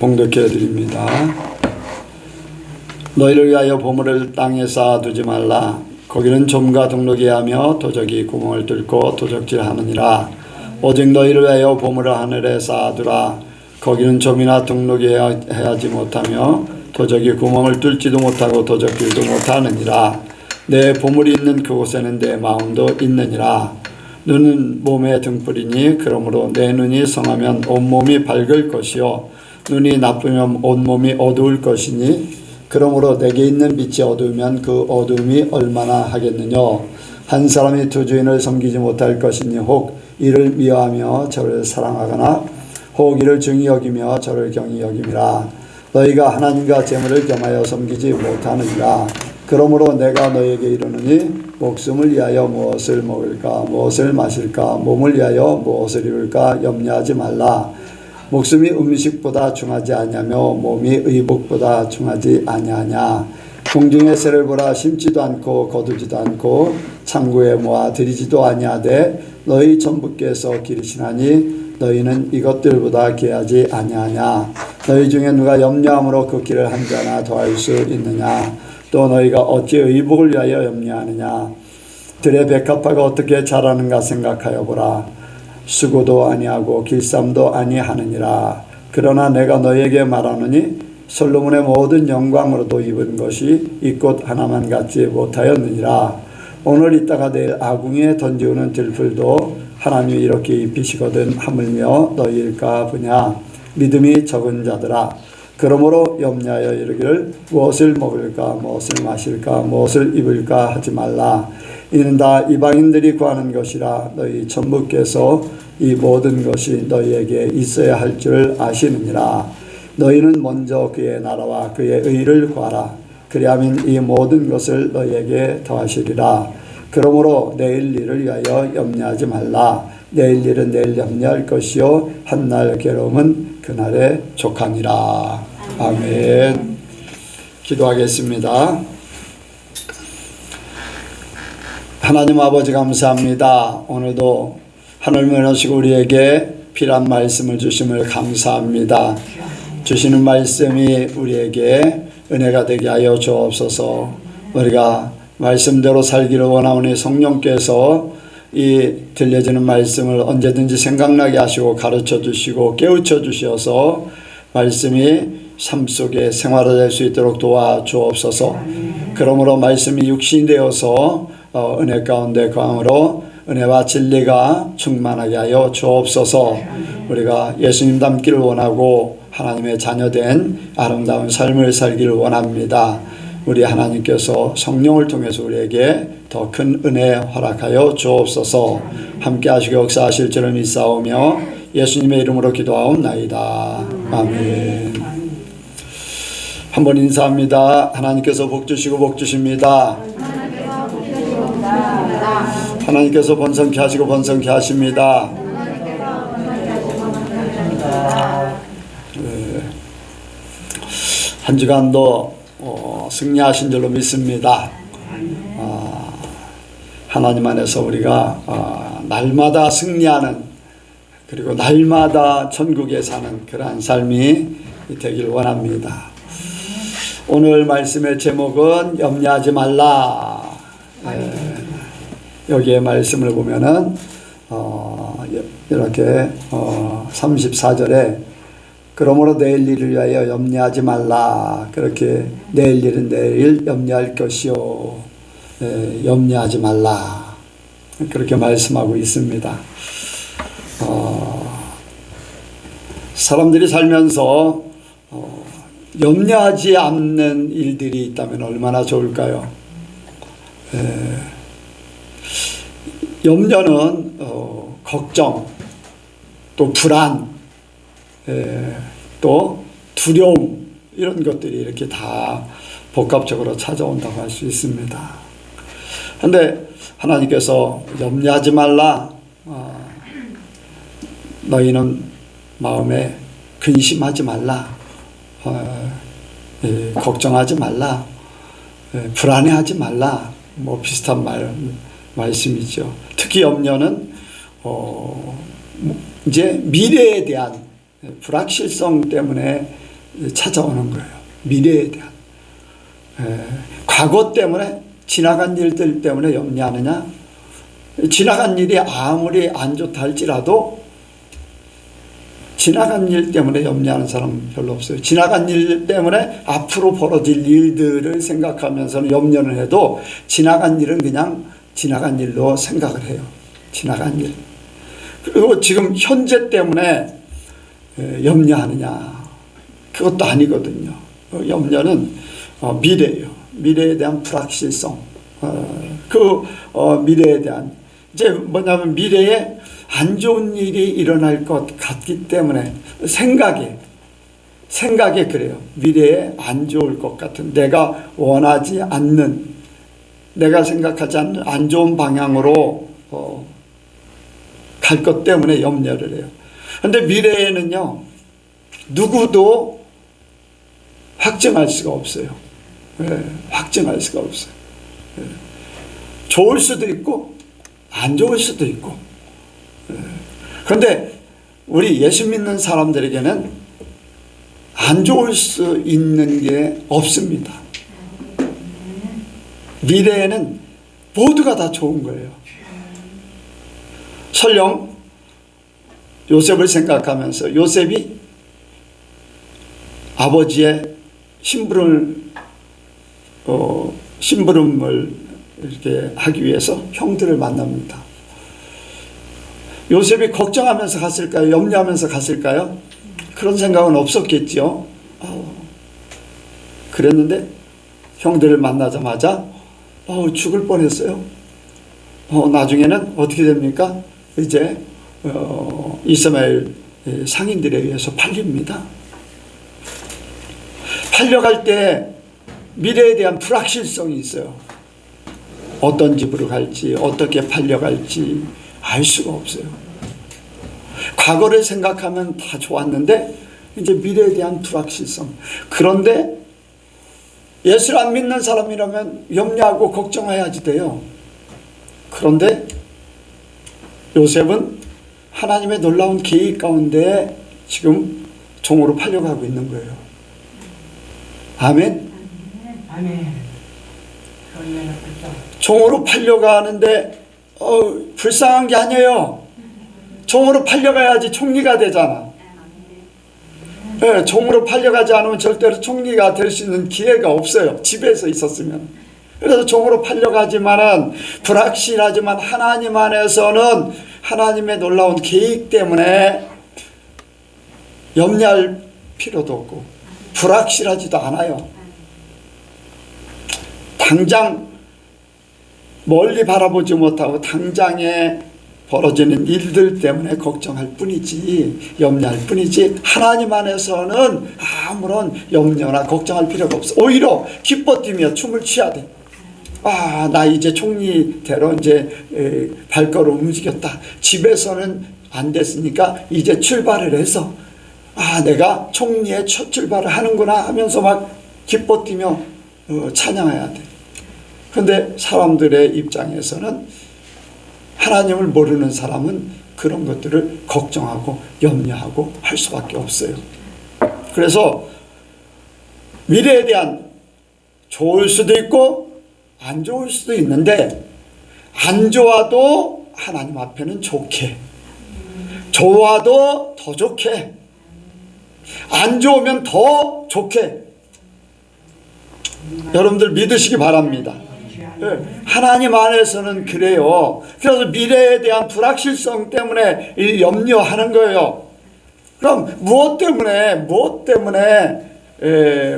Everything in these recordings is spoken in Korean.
봉독해 드립니다. 너희를 위하여 보물을 땅에 쌓아두지 말라. 거기는 좀과 등록이 하며 도적이 구멍을 뚫고 도적질하느니라. 오직 너희를 위하여 보물을 하늘에 쌓아두라. 거기는 좀이나 등록이 해하지 못하며 도적이 구멍을 뚫지도 못하고 도적질도 못하느니라. 내 보물이 있는 그곳에는 내 마음도 있느니라. 눈은 몸의 등불이니 그러므로 내 눈이 성하면 온몸이 밝을 것이요 눈이 나쁘면 온몸이 어두울 것이니 그러므로 내게 있는 빛이 어두우면 그 어두움이 얼마나 하겠느냐. 한 사람이 두 주인을 섬기지 못할 것이니 혹 이를 미워하며 저를 사랑하거나 혹 이를 중히 여기며 저를 경히 여김이라. 너희가 하나님과 재물을 겸하여 섬기지 못하느니라. 그러므로 내가 너희에게 이르노니 목숨을 위하여 무엇을 먹을까 무엇을 마실까 몸을 위하여 무엇을 입을까 염려하지 말라. 목숨이 음식보다 중하지 아니하며 몸이 의복보다 중하지 아니하냐. 공중의 새를 보라. 심지도 않고 거두지도 않고 창고에 모아 들이지도 아니하되 너희 천부께서 기르시나니 너희는 이것들보다 귀하지 아니하냐. 너희 중에 누가 염려함으로 그 길을 한 자나 더할 수 있느냐. 또 너희가 어찌 의복을 위하여 염려하느냐. 들의 백합화가 어떻게 자라는가 생각하여 보라. 수고도 아니하고 길쌈도 아니하느니라. 그러나 내가 너희에게 말하노니 솔로몬의 모든 영광으로도 입은 것이 이 꽃 하나만 갖지 못하였느니라. 오늘 있다가 내일 아궁이에 던지우는 들풀도 하나님이 이렇게 입히시거든 하물며 너희일까 보냐. 믿음이 적은 자들아, 그러므로 염려하여 이르기를 무엇을 먹을까 무엇을 마실까 무엇을 입을까 하지 말라. 이는 다 이방인들이 구하는 것이라. 너희 천부께서 이 모든 것이 너희에게 있어야 할 줄 아시느니라. 너희는 먼저 그의 나라와 그의 의를 구하라. 그리하면 이 모든 것을 너희에게 더하시리라. 그러므로 내일 일을 위하여 염려하지 말라. 내일 일은 내일 염려할 것이요 한날 괴로움은 그날에 족하니라. 아멘. 기도하겠습니다. 하나님 아버지 감사합니다. 오늘도 하늘을 여시고 우리에게 필요한 말씀을 주심을 감사합니다. 주시는 말씀이 우리에게 은혜가 되게 하여 주옵소서. 우리가 말씀대로 살기를 원하오니 성령께서 이 들려지는 말씀을 언제든지 생각나게 하시고 가르쳐 주시고 깨우쳐 주셔서 말씀이 삶 속에 생활화될 수 있도록 도와주옵소서. 그러므로 말씀이 육신이 되어서 은혜 가운데 거함으로 은혜와 진리가 충만하게 하여 주옵소서. 우리가 예수님 닮기를 원하고 하나님의 자녀된 아름다운 삶을 살기를 원합니다. 우리 하나님께서 성령을 통해서 우리에게 더 큰 은혜 허락하여 주옵소서. 함께 하시고 역사하실 줄을 믿사오며 예수님의 이름으로 기도하옵나이다. 아멘. 한번 인사합니다. 하나님께서 복 주시고 복 주십니다. 하나님께서 번성케 하시고 번성케 하십니다. 한 주간도 승리하신 줄로 믿습니다. 하나님 안에서 우리가 날마다 승리하는, 그리고 날마다 천국에 사는 그러한 삶이 되길 원합니다. 오늘 말씀의 제목은 염려하지 말라. 여기에 말씀을 보면은 이렇게 34절에 그러므로 내일 일을 위하여 염려하지 말라. 그렇게 내일 일은 내일 염려할 것이요 염려하지 말라. 그렇게 말씀하고 있습니다. 사람들이 살면서 염려하지 않는 일들이 있다면 얼마나 좋을까요? 염려는 걱정, 또 불안, 또 두려움, 이런 것들이 이렇게 다 복합적으로 찾아온다고 할 수 있습니다. 그런데 하나님께서 염려하지 말라. 너희는 마음에 근심하지 말라. 걱정하지 말라. 불안해하지 말라. 뭐 비슷한 말씀이죠. 특히 염려는 이제 미래에 대한 불확실성 때문에 찾아오는 거예요. 미래에 대한. 과거 때문에, 지나간 일들 때문에 염려하느냐? 지나간 일이 아무리 안 좋다 할지라도 지나간 일 때문에 염려하는 사람은 별로 없어요. 지나간 일 때문에 앞으로 벌어질 일들을 생각하면서는 염려는 해도 지나간 일은 그냥 지나간 일로 생각을 해요. 지나간 일. 그리고 지금 현재 때문에 염려하느냐? 그것도 아니거든요. 염려는 미래예요. 미래에 대한 불확실성. 미래에 대한 이제 뭐냐면 미래에 안 좋은 일이 일어날 것 같기 때문에 생각에 그래요. 미래에 안 좋을 것 같은, 내가 원하지 않는, 내가 생각하지 않는 안 좋은 방향으로 갈 것 때문에 염려를 해요. 그런데 미래에는요, 누구도 확정할 수가 없어요. 확정할 수가 없어요. 좋을 수도 있고 안 좋을 수도 있고. 그런데 우리 예수 믿는 사람들에게는 안 좋을 수 있는 게 없습니다. 미래에는 모두가 다 좋은 거예요. 설령 요셉을 생각하면서 요셉이 아버지의 심부름을 이렇게 하기 위해서 형들을 만납니다. 요셉이 걱정하면서 갔을까요? 염려하면서 갔을까요? 그런 생각은 없었겠죠. 그랬는데 형들을 만나자마자 죽을 뻔했어요. 나중에는 어떻게 됩니까? 이제 이스마엘 상인들에 의해서 팔립니다. 팔려갈 때 미래에 대한 불확실성이 있어요. 어떤 집으로 갈지, 어떻게 팔려갈지 알 수가 없어요. 과거를 생각하면 다 좋았는데 이제 미래에 대한 불확실성. 그런데 예수를 안 믿는 사람이라면 염려하고 걱정해야지 돼요. 그런데 요셉은 하나님의 놀라운 계획 가운데 지금 종으로 팔려가고 있는 거예요. 아멘. 아멘. 종으로 팔려가는데 불쌍한 게 아니에요. 종으로 팔려가야지 총리가 되잖아. 네, 종으로 팔려가지 않으면 절대로 총리가 될 수 있는 기회가 없어요. 집에서 있었으면. 그래서 종으로 팔려가지만은 불확실하지만 하나님 안에서는 하나님의 놀라운 계획 때문에 염려할 필요도 없고 불확실하지도 않아요. 당장 멀리 바라보지 못하고 당장에 벌어지는 일들 때문에 걱정할 뿐이지, 염려할 뿐이지, 하나님 안에서는 아무런 염려나 걱정할 필요가 없어. 오히려 기뻐 뛰며 춤을 취해야 돼. 나 이제 총리대로 이제 발걸음 움직였다. 집에서는 안 됐으니까 이제 출발을 해서 내가 총리의 첫 출발을 하는구나 하면서 막 기뻐 뛰며 찬양해야 돼. 그런데 사람들의 입장에서는, 하나님을 모르는 사람은 그런 것들을 걱정하고 염려하고 할 수밖에 없어요. 그래서 미래에 대한, 좋을 수도 있고 안 좋을 수도 있는데, 안 좋아도 하나님 앞에는 좋게, 좋아도 더 좋게, 안 좋으면 더 좋게, 여러분들 믿으시기 바랍니다. 하나님 안에서는 그래요. 그래서 미래에 대한 불확실성 때문에 염려하는 거예요. 그럼 무엇 때문에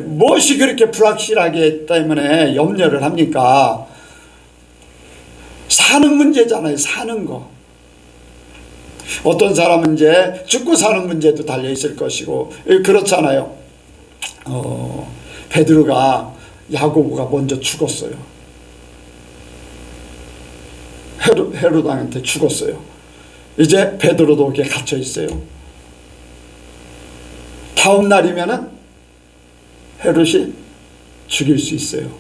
무엇이 그렇게 불확실하기 때문에 염려를 합니까? 사는 문제잖아요. 사는 거. 어떤 사람은 이제 죽고 사는 문제도 달려 있을 것이고 그렇잖아요. 베드로가 야고보가 먼저 죽었어요. 헤롯 왕한테 죽었어요. 이제 베드로도 거기에 갇혀 있어요. 다음 날이면은 헤롯이 죽일 수 있어요.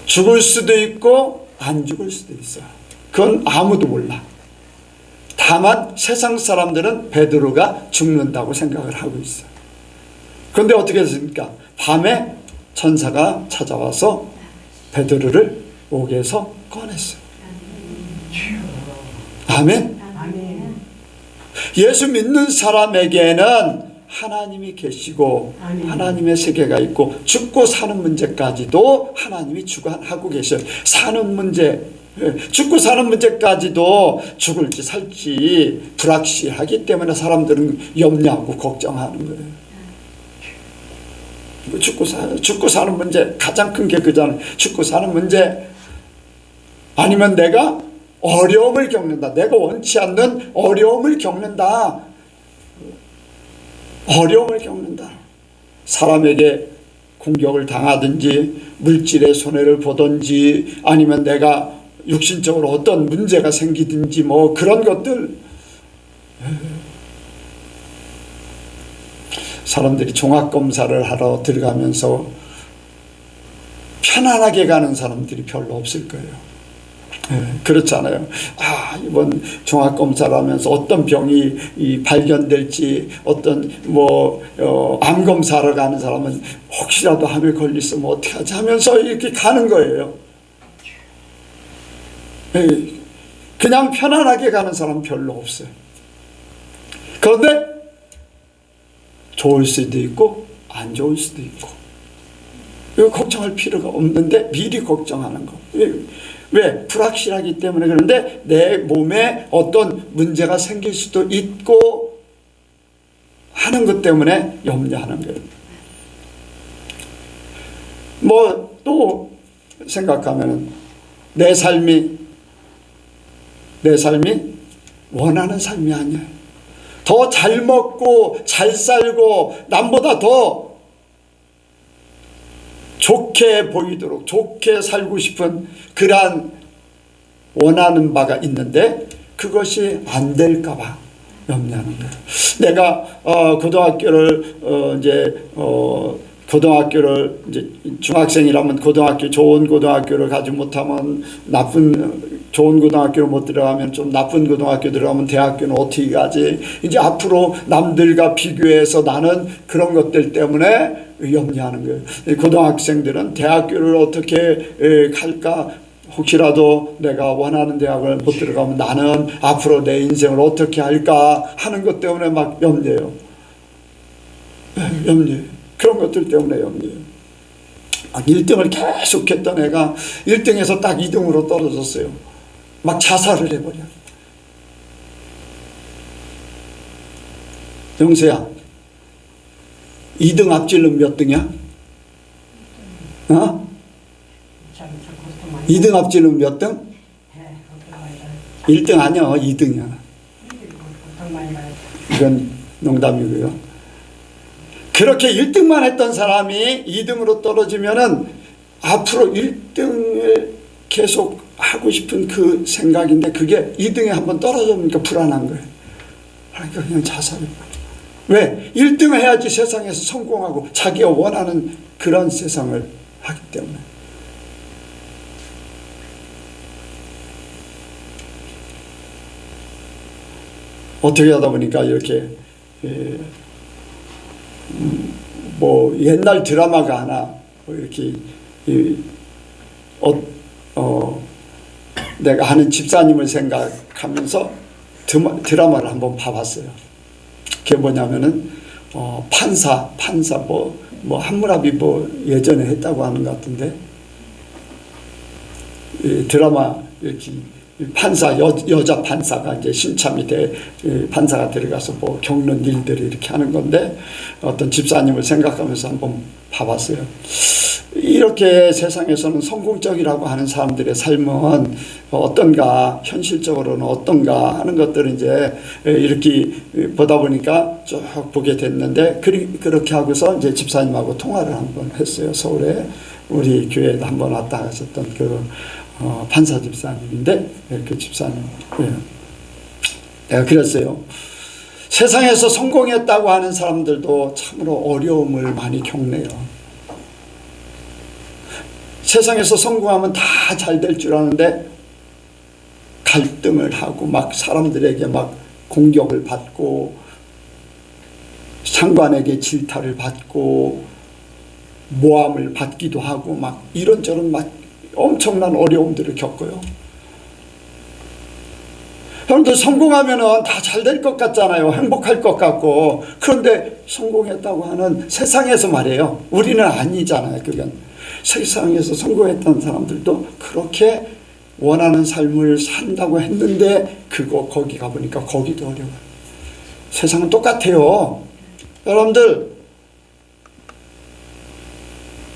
죽을 수도 있고 안 죽을 수도 있어요. 그건 아무도 몰라. 다 다만 세상 사람들은 베드로가 죽는다고 생각을 하고 있어요. 그런데 어떻게 했습니까? 밤에 천사가 찾아와서 베드로를 옥에서 꺼냈어요. 아멘. 예수 믿는 사람에게는 하나님이 계시고 하나님의 세계가 있고 죽고 사는 문제까지도 하나님이 주관하고 계셔요. 사는 문제, 죽고 사는 문제까지도 죽을지 살지 불확실하기 때문에 사람들은 염려하고 걱정하는 거예요. 죽고 사는 문제, 가장 큰 게 그잖아요. 죽고 사는 문제, 아니면 내가 어려움을 겪는다. 내가 원치 않는 어려움을 겪는다. 어려움을 겪는다. 사람에게 공격을 당하든지 물질의 손해를 보든지 아니면 내가 육신적으로 어떤 문제가 생기든지 뭐 그런 것들. 사람들이 종합검사를 하러 들어가면서 편안하게 가는 사람들이 별로 없을 거예요. 그렇잖아요. 이번 종합검사를 하면서 어떤 병이 발견될지, 어떤 암검사를 가는 사람은 혹시라도 암에 걸렸으면 어떻게 하지 하면서 이렇게 가는 거예요. 그냥 편안하게 가는 사람은 별로 없어요. 그런데 좋을 수도 있고 안 좋을 수도 있고, 이거 걱정할 필요가 없는데 미리 걱정하는 거. 왜? 불확실하기 때문에. 그런데 내 몸에 어떤 문제가 생길 수도 있고 하는 것 때문에 염려하는 거예요. 또 생각하면 내 삶이 원하는 삶이 아니야. 더 잘 먹고 잘 살고 남보다 더 좋게 보이도록 좋게 살고 싶은 그러한 원하는 바가 있는데 그것이 안 될까 봐 염려하는 거예요. 내가 고등학교를 이제 중학생이라면 좋은 고등학교를 가지 못하면 좋은 고등학교를 못 들어가면 좀 나쁜 고등학교 들어가면 대학교는 어떻게 가지? 이제 앞으로 남들과 비교해서 나는 그런 것들 때문에 염려하는 거예요. 고등학생들은 대학교를 어떻게 갈까? 혹시라도 내가 원하는 대학을 못 들어가면 나는 앞으로 내 인생을 어떻게 할까 하는 것 때문에 막 염려해요. 염려해요. 그런 것들 때문에 염려해요. 1등을 계속 했던 애가 1등에서 딱 2등으로 떨어졌어요. 막 자살을 해버려. 영세야, 2등 앞질른 몇 등이야? 2등 앞질른 몇 등? 1등 아니야, 2등이야. 이건 농담이고요. 그렇게 1등만 했던 사람이 2등으로 떨어지면은 앞으로 1등을 계속 하고 싶은 그 생각인데 그게 2등에 한번 떨어지니까 불안한 거예요. 그러니까 그냥 자살을. 왜? 1등을 해야지 세상에서 성공하고 자기가 원하는 그런 세상을 하기 때문에. 어떻게 하다 보니까 이렇게 옛날 드라마가 하나 이렇게 내가 하는 집사님을 생각하면서 드라마를 한번 봐봤어요. 그게 뭐냐면은 판사 한무라비 예전에 했다고 하는 것 같은데 드라마 이렇게 판사 여자 판사가 이제 신참이 돼 판사가 들어가서 겪는 일들을 이렇게 하는 건데 어떤 집사님을 생각하면서 한번 봐봤어요. 이렇게 세상에서는 성공적이라고 하는 사람들의 삶은 어떤가, 현실적으로는 어떤가 하는 것들을 이제 이렇게 보다 보니까 쭉 보게 됐는데 그렇게 하고서 이제 집사님하고 통화를 한번 했어요. 서울에 우리 교회에 한번 왔다 가셨던 그 판사 집사님인데 그 집사님 내가 그랬어요. 세상에서 성공했다고 하는 사람들도 참으로 어려움을 많이 겪네요. 세상에서 성공하면 다 잘 될 줄 아는데 갈등을 하고 막 사람들에게 막 공격을 받고 상관에게 질타를 받고 모함을 받기도 하고 막 이런저런 막 엄청난 어려움들을 겪어요. 여러분들 성공하면은 다 잘 될 것 같잖아요. 행복할 것 같고. 그런데 성공했다고 하는 세상에서 말이에요. 우리는 아니잖아요. 그건 세상에서 성공했던 사람들도 그렇게 원하는 삶을 산다고 했는데 거기 가보니까 거기도 어려워요. 세상은 똑같아요. 여러분들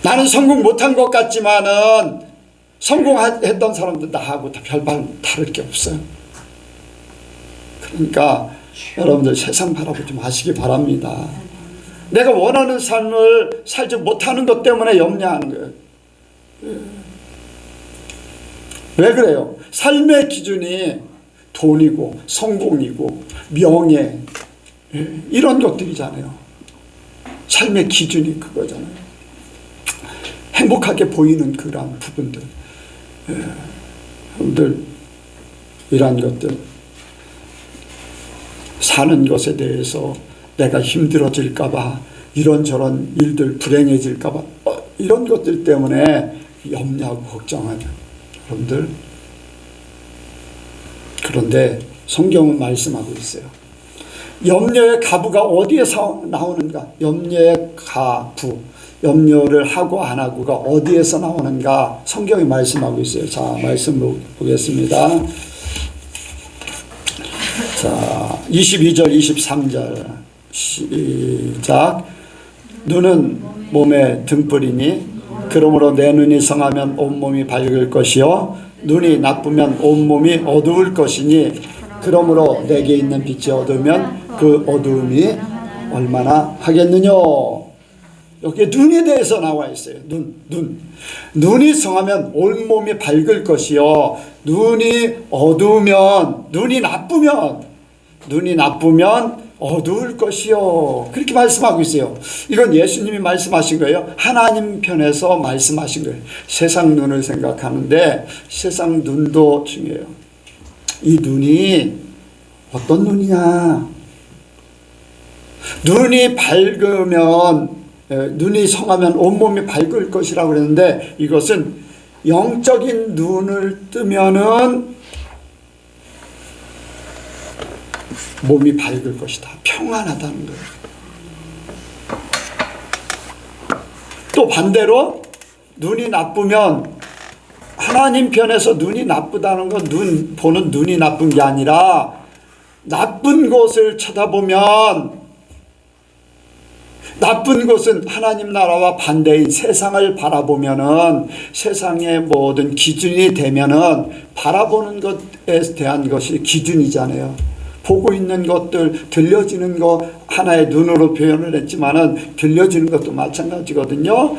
나는 성공 못한 것 같지만은 성공했던 사람들 나하고 다 별반 다를 게 없어요. 그러니까 여러분들 세상 바라보지 마시기 바랍니다. 내가 원하는 삶을 살지 못하는 것 때문에 염려하는 거예요. 왜 그래요? 삶의 기준이 돈이고 성공이고 명예 이런 것들이잖아요. 삶의 기준이 그거잖아요. 행복하게 보이는 그런 부분들, 여러분들 이런 것들 사는 것에 대해서 내가 힘들어질까봐 이런저런 일들 불행해질까봐 이런 것들 때문에 염려하고 걱정하죠. 여러분들 그런데 성경은 말씀하고 있어요. 염려의 가부가 어디에서 나오는가? 염려의 가부, 염려를 하고 안 하고가 어디에서 나오는가? 성경이 말씀하고 있어요. 자, 말씀 보겠습니다. 자, 22절 23절 시작. 눈은 몸의 등불이니 그러므로 내 눈이 성하면 온몸이 밝을 것이요 눈이 나쁘면 온몸이 어두울 것이니 그러므로 내게 있는 빛이 어두우면 그 어두움이 얼마나 하겠느냐. 여기 눈에 대해서 나와 있어요. 눈이 성하면 온몸이 밝을 것이요 눈이 어두우면 눈이 나쁘면 어두울 것이요. 그렇게 말씀하고 있어요. 이건 예수님이 말씀하신 거예요. 하나님 편에서 말씀하신 거예요. 세상 눈을 생각하는데 세상 눈도 중요해요. 이 눈이 어떤 눈이냐? 눈이 밝으면 눈이 성하면 온몸이 밝을 것이라고 그랬는데 이것은 영적인 눈을 뜨면은 몸이 밝을 것이다. 평안하다는 거예요. 또 반대로 눈이 나쁘면 하나님 편에서 눈이 나쁘다는 건 보는 눈이 나쁜 게 아니라 나쁜 것을 쳐다보면 나쁜 것은 하나님 나라와 반대인 세상을 바라보면은 세상의 모든 기준이 되면은 바라보는 것에 대한 것이 기준이잖아요. 보고 있는 것들, 들려지는 거 하나의 눈으로 표현을 했지만은 들려지는 것도 마찬가지거든요.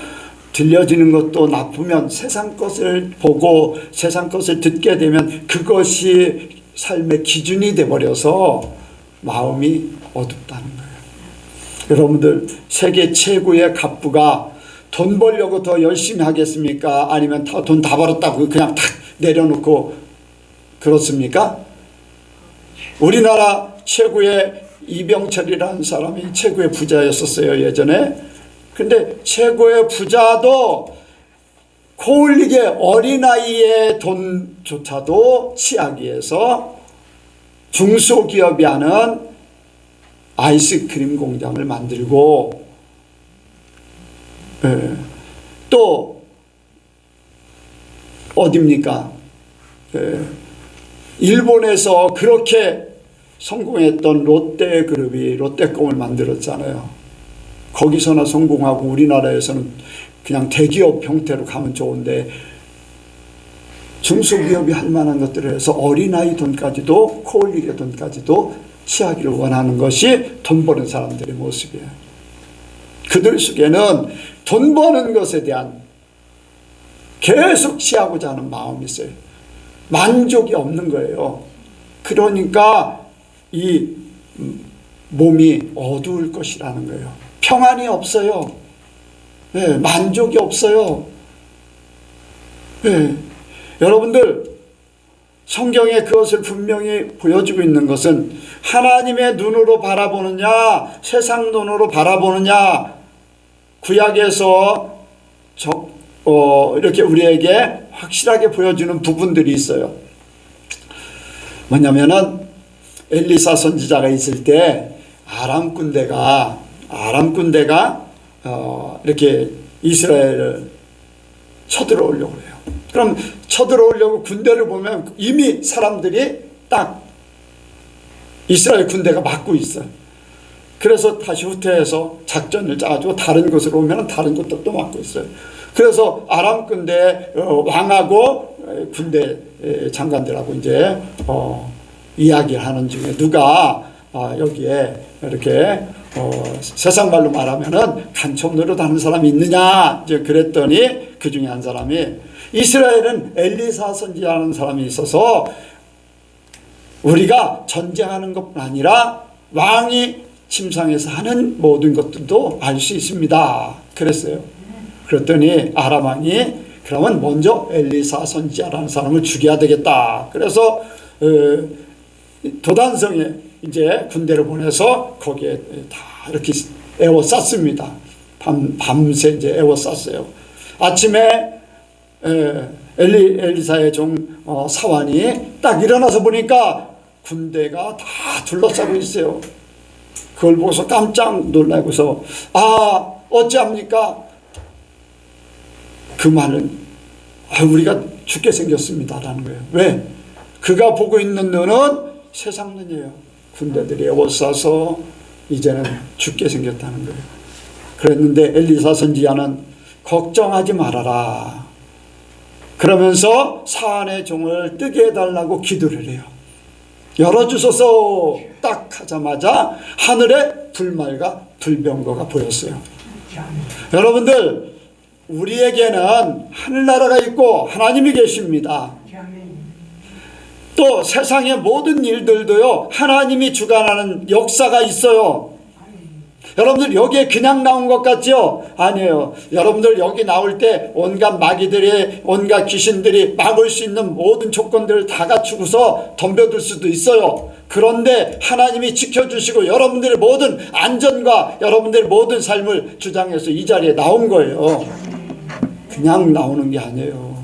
들려지는 것도 나쁘면 세상 것을 보고 세상 것을 듣게 되면 그것이 삶의 기준이 돼버려서 마음이 어둡다는 거예요. 여러분들 세계 최고의 갑부가 돈 벌려고 더 열심히 하겠습니까? 아니면 돈 다 벌었다고 그냥 탁 내려놓고 그렇습니까? 우리나라 최고의 이병철이라는 사람이 최고의 부자였었어요, 예전에. 근데 최고의 부자도 코올리게 어린아이의 돈조차도 취하기 위해서 중소기업이 하는 아이스크림 공장을 만들고, 또 어딥니까? 일본에서 그렇게 성공했던 롯데그룹이 롯데콤을 만들었잖아요. 거기서나 성공하고 우리나라에서는 그냥 대기업 형태로 가면 좋은데 중소기업이 할 만한 것들을 해서 어린아이 돈까지도 코올리게 돈까지도 취하기를 원하는 것이 돈 버는 사람들의 모습이에요. 그들 속에는 돈 버는 것에 대한 계속 취하고자 하는 마음이 있어요. 만족이 없는 거예요. 그러니까 이 몸이 어두울 것이라는 거예요. 평안이 없어요. 네, 만족이 없어요. 네. 여러분들 성경에 그것을 분명히 보여주고 있는 것은 하나님의 눈으로 바라보느냐 세상 눈으로 바라보느냐, 구약에서 이렇게 우리에게 확실하게 보여주는 부분들이 있어요. 뭐냐면은 엘리사 선지자가 있을 때 아람 군대가 이렇게 이스라엘을 쳐들어오려고 해요. 그럼 쳐들어오려고 군대를 보면 이미 사람들이 딱 이스라엘 군대가 막고 있어요. 그래서 다시 후퇴해서 작전을 짜가지고 다른 곳으로 오면 다른 곳도 막고 있어요. 그래서 아람 군대 왕하고 군대 장관들하고 이제 이야기를 하는 중에 누가 여기에 이렇게 세상 말로 말하면은 간첩 노릇하는 사람이 있느냐 이제 그랬더니 그 중에 한 사람이 이스라엘은 엘리사 선지자라는 사람이 있어서 우리가 전쟁하는 것뿐 아니라 왕이 침상에서 하는 모든 것들도 알 수 있습니다. 그랬어요. 그랬더니 아람 왕이 그러면 먼저 엘리사 선지자라는 사람을 죽여야 되겠다. 그래서 도단성에 이제 군대를 보내서 거기에 다 이렇게 에워쌌습니다. 밤새 이제 에워쌌어요. 아침에 엘리사의 종 사환이 딱 일어나서 보니까 군대가 다 둘러싸고 있어요. 그걸 보고서 깜짝 놀라고서 어찌합니까? 그 말은 우리가 죽게 생겼습니다라는 거예요. 왜? 그가 보고 있는 눈은 세상 눈이에요. 군대들이 에워싸서 이제는 죽게 생겼다는 거예요. 그랬는데 엘리사 선지자는 걱정하지 말아라 그러면서 사안의 종을 뜨게 해달라고 기도를 해요. 열어주소서 딱 하자마자 하늘에 불말과 불병거가 보였어요. 여러분들, 우리에게는 하늘나라가 있고 하나님이 계십니다. 또 세상의 모든 일들도요 하나님이 주관하는 역사가 있어요. 여러분들 여기에 그냥 나온 것 같죠? 아니에요. 여러분들 여기 나올 때 온갖 마귀들이, 온갖 귀신들이 막을 수 있는 모든 조건들을 다 갖추고서 덤벼들 수도 있어요. 그런데 하나님이 지켜주시고 여러분들의 모든 안전과 여러분들의 모든 삶을 주장해서 이 자리에 나온 거예요. 그냥 나오는 게 아니에요.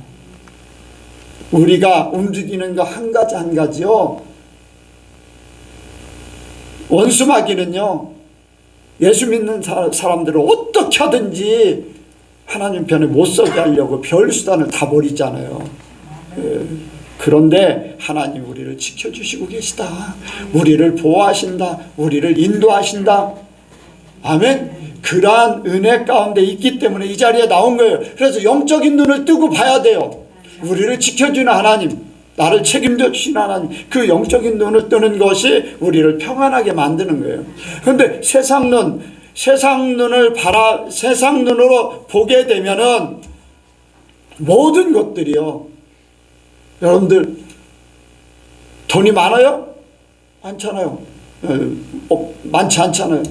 우리가 움직이는 거 한 가지 한 가지요. 원수 마귀는요 예수 믿는 사람들을 어떻게 하든지 하나님 편에 못 서게 하려고 별 수단을 다 버리잖아요. 그런데 하나님 우리를 지켜주시고 계시다. 우리를 보호하신다. 우리를 인도하신다. 아멘. 그러한 은혜 가운데 있기 때문에 이 자리에 나온 거예요. 그래서 영적인 눈을 뜨고 봐야 돼요. 우리를 지켜주는 하나님, 나를 책임져 주신 하나님, 그 영적인 눈을 뜨는 것이 우리를 평안하게 만드는 거예요. 그런데 세상 눈으로 보게 되면은 모든 것들이요. 여러분들 돈이 많아요? 많잖아요. 많지 않잖아요.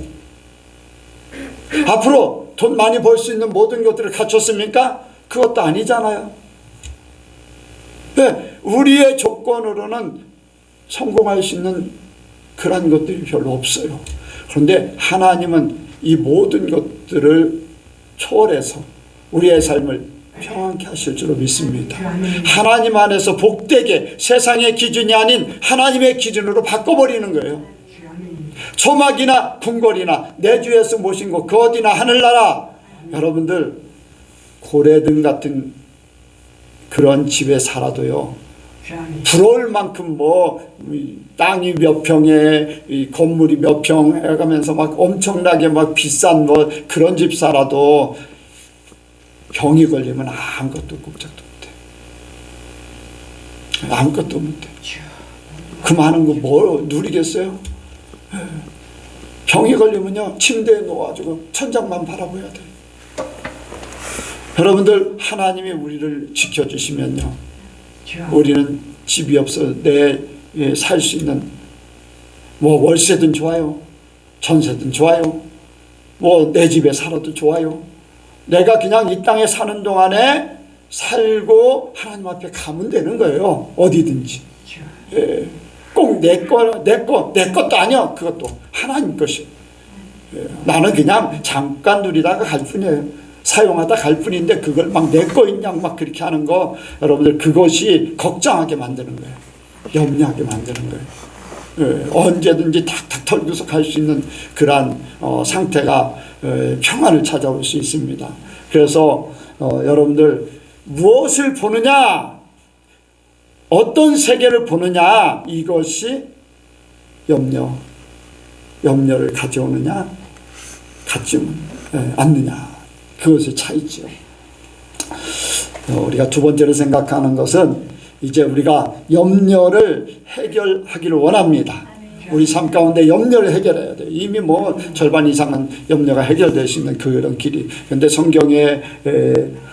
앞으로 돈 많이 벌 수 있는 모든 것들을 갖췄습니까? 그것도 아니잖아요. 네, 우리의 조건으로는 성공할 수 있는 그런 것들이 별로 없어요. 그런데 하나님은 이 모든 것들을 초월해서 우리의 삶을 평안케 하실 줄로 믿습니다. 하나님 안에서 복되게 세상의 기준이 아닌 하나님의 기준으로 바꿔버리는 거예요. 초막이나 궁궐이나 내 주에서 모신 곳 그 어디나 하늘나라, 여러분들 고래등 같은 그런 집에 살아도요 부러울 만큼 땅이 몇 평에 건물이 몇 평 해가면서 막 엄청나게 막 비싼 그런 집 살아도 병이 걸리면 아무것도 꼼짝도 못해. 아무것도 못해. 그 많은 거 뭐 누리겠어요? 병이 걸리면요 침대에 누워가지고 천장만 바라봐야 돼. 여러분들, 하나님이 우리를 지켜주시면요 우리는 집이 없어 살 수 있는 월세든 좋아요, 전세든 좋아요, 내 집에 살아도 좋아요. 내가 그냥 이 땅에 사는 동안에 살고 하나님 앞에 가면 되는 거예요. 어디든지. 꼭 내 것도 아니야. 그것도 하나님 것이. 나는 그냥 잠깐 누리다가 갈 뿐이에요. 사용하다 갈 뿐인데 그걸 막 내 거인 양 막 그렇게 하는 거, 여러분들 그것이 걱정하게 만드는 거예요. 염려하게 만드는 거예요. 언제든지 탁탁 털고서 갈 수 있는 그러한 상태가 평안을 찾아올 수 있습니다. 그래서 여러분들 무엇을 보느냐, 어떤 세계를 보느냐, 이것이 염려를 가져오느냐 가지 않느냐, 그것의 차이죠. 우리가 두 번째로 생각하는 것은 이제 우리가 염려를 해결하기를 원합니다. 우리 삶 가운데 염려를 해결해야 돼요. 이미 뭐 절반 이상은 염려가 해결될 수 있는 그런 길이. 그런데 성경에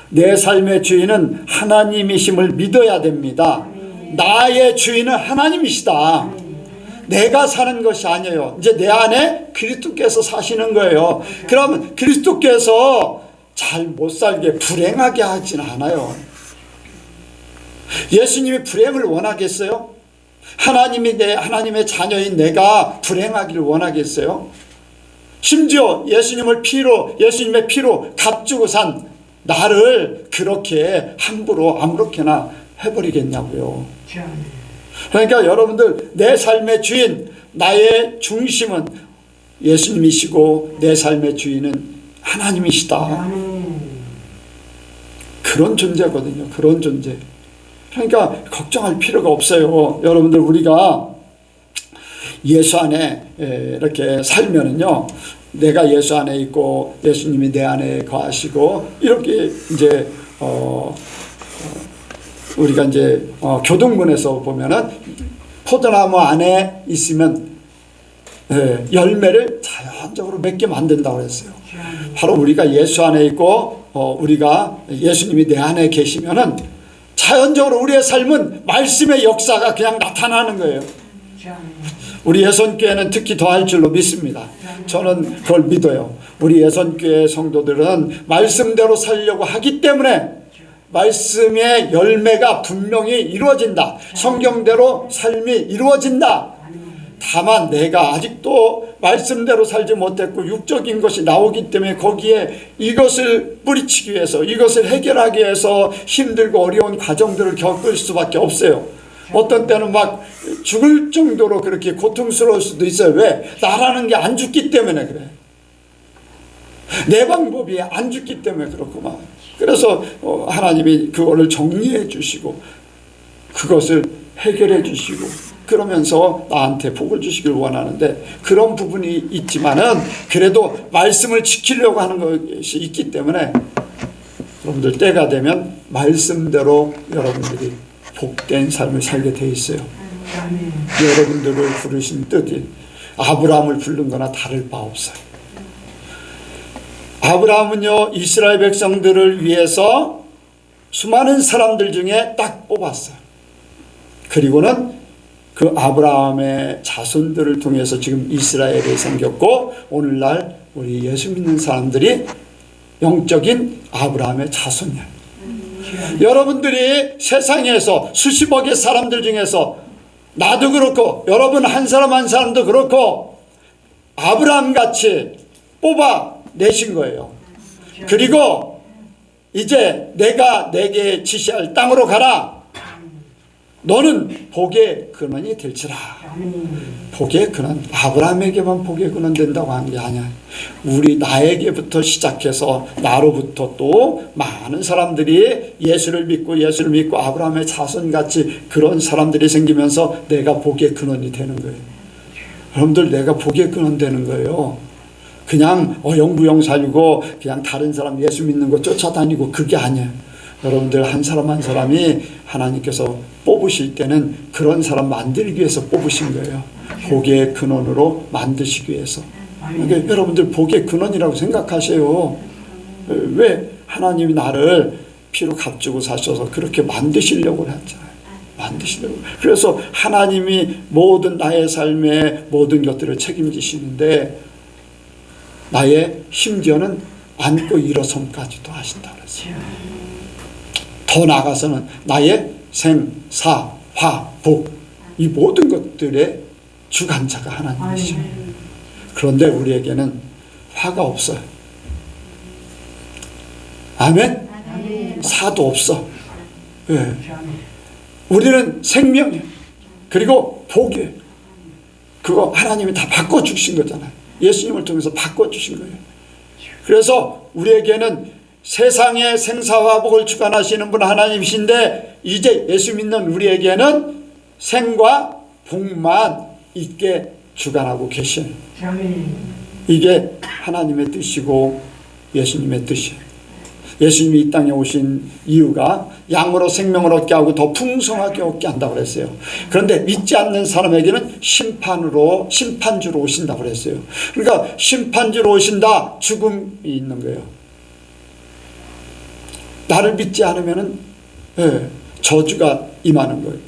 내 삶의 주인은 하나님이심을 믿어야 됩니다. 나의 주인은 하나님이시다. 내가 사는 것이 아니에요. 이제 내 안에 그리스도께서 사시는 거예요. 그러면 그리스도께서 잘 못 살게 불행하게 하지는 않아요. 예수님이 불행을 원하겠어요? 하나님의 자녀인 내가 불행하기를 원하겠어요? 심지어 예수님의 피로 값주고 산 나를 그렇게 함부로 아무렇게나 해버리겠냐고요. 그러니까 여러분들, 내 삶의 주인, 나의 중심은 예수님이시고 내 삶의 주인은 하나님이시다. 그런 존재거든요. 그런 존재. 그러니까 걱정할 필요가 없어요. 여러분들, 우리가 예수 안에 이렇게 살면은요, 내가 예수 안에 있고 예수님이 내 안에 거하시고, 이렇게 이제 우리가 이제 교동문에서 보면은 포도나무 안에 있으면 열매를 자연적으로 맺게 만든다고 했어요. 바로 우리가 예수 안에 있고 우리가 예수님이 내 안에 계시면은 자연적으로 우리의 삶은 말씀의 역사가 그냥 나타나는 거예요. 우리 예선교회는 특히 더할 줄로 믿습니다. 저는 그걸 믿어요. 우리 예선교회 성도들은 말씀대로 살려고 하기 때문에 말씀의 열매가 분명히 이루어진다. 성경대로 삶이 이루어진다. 다만 내가 아직도 말씀대로 살지 못했고 육적인 것이 나오기 때문에 거기에 이것을 뿌리치기 위해서, 이것을 해결하기 위해서 힘들고 어려운 과정들을 겪을 수밖에 없어요. 어떤 때는 막 죽을 정도로 그렇게 고통스러울 수도 있어요. 왜? 나라는 게 안 죽기 때문에 그래. 내 방법이 안 죽기 때문에 그렇구만. 그래서 하나님이 그거를 정리해 주시고 그것을 해결해 주시고 그러면서 나한테 복을 주시길 원하는데, 그런 부분이 있지만은 그래도 말씀을 지키려고 하는 것이 있기 때문에 여러분들 때가 되면 말씀대로 여러분들이 복된 삶을 살게 돼 있어요. 여러분들을 부르신 뜻이 아브라함을 부른 거나 다를 바 없어요. 아브라함은요, 이스라엘 백성들을 위해서 수많은 사람들 중에 딱 뽑았어요. 그리고는 그 아브라함의 자손들을 통해서 지금 이스라엘이 생겼고, 오늘날 우리 예수 믿는 사람들이 영적인 아브라함의 자손이야. 여러분들이 세상에서 수십억의 사람들 중에서 나도 그렇고 여러분 한 사람 한 사람도 그렇고 아브라함같이 뽑아내신 거예요. 그리고 이제 내가 내게 지시할 땅으로 가라. 너는 복의 근원이 될지라. 복의 근원, 아브라함에게만 복의 근원 된다고 하는 게 아니야. 나에게부터 시작해서 나로부터 또 많은 사람들이 예수를 믿고 아브라함의 자손같이 그런 사람들이 생기면서 내가 복의 근원이 되는 거예요. 여러분들, 내가 복의 근원 되는 거예요. 그냥 영부영 살고 그냥 다른 사람 예수 믿는 거 쫓아다니고 그게 아니에요. 여러분들 한 사람 한 사람이 하나님께서 뽑으실 때는 그런 사람 만들기 위해서 뽑으신 거예요. 복의 근원으로 만드시기 위해서. 그러니까 여러분들 복의 근원이라고 생각하세요. 왜? 하나님이 나를 피로 값주고 사셔서 그렇게 만드시려고 했잖아요. 만드시려고. 그래서 하나님이 모든 나의 삶의 모든 것들을 책임지시는데 나의 심지어는 안고 일어섬까지도 하신다 그랬어요. 더 나아가서는 나의 생, 사, 화, 복 이 모든 것들의 주관자가 하나님이시죠. 그런데 우리에게는 화가 없어요. 아멘? 사도 없어. 예. 우리는 생명이에요. 그리고 복이에요. 그거 하나님이 다 바꿔주신 거잖아요. 예수님을 통해서 바꿔주신 거예요. 그래서 우리에게는 세상의 생사와 복을 주관하시는 분 하나님이신데, 이제 예수 믿는 우리에게는 생과 복만 있게 주관하고 계셔요. 이게 하나님의 뜻이고 예수님의 뜻이에요. 예수님이 이 땅에 오신 이유가 양으로 생명을 얻게 하고 더 풍성하게 얻게 한다고 그랬어요. 그런데 믿지 않는 사람에게는 심판주로 오신다고 그랬어요. 그러니까 심판주로 오신다, 죽음이 있는 거예요. 나를 믿지 않으면은 저주가 임하는 거예요.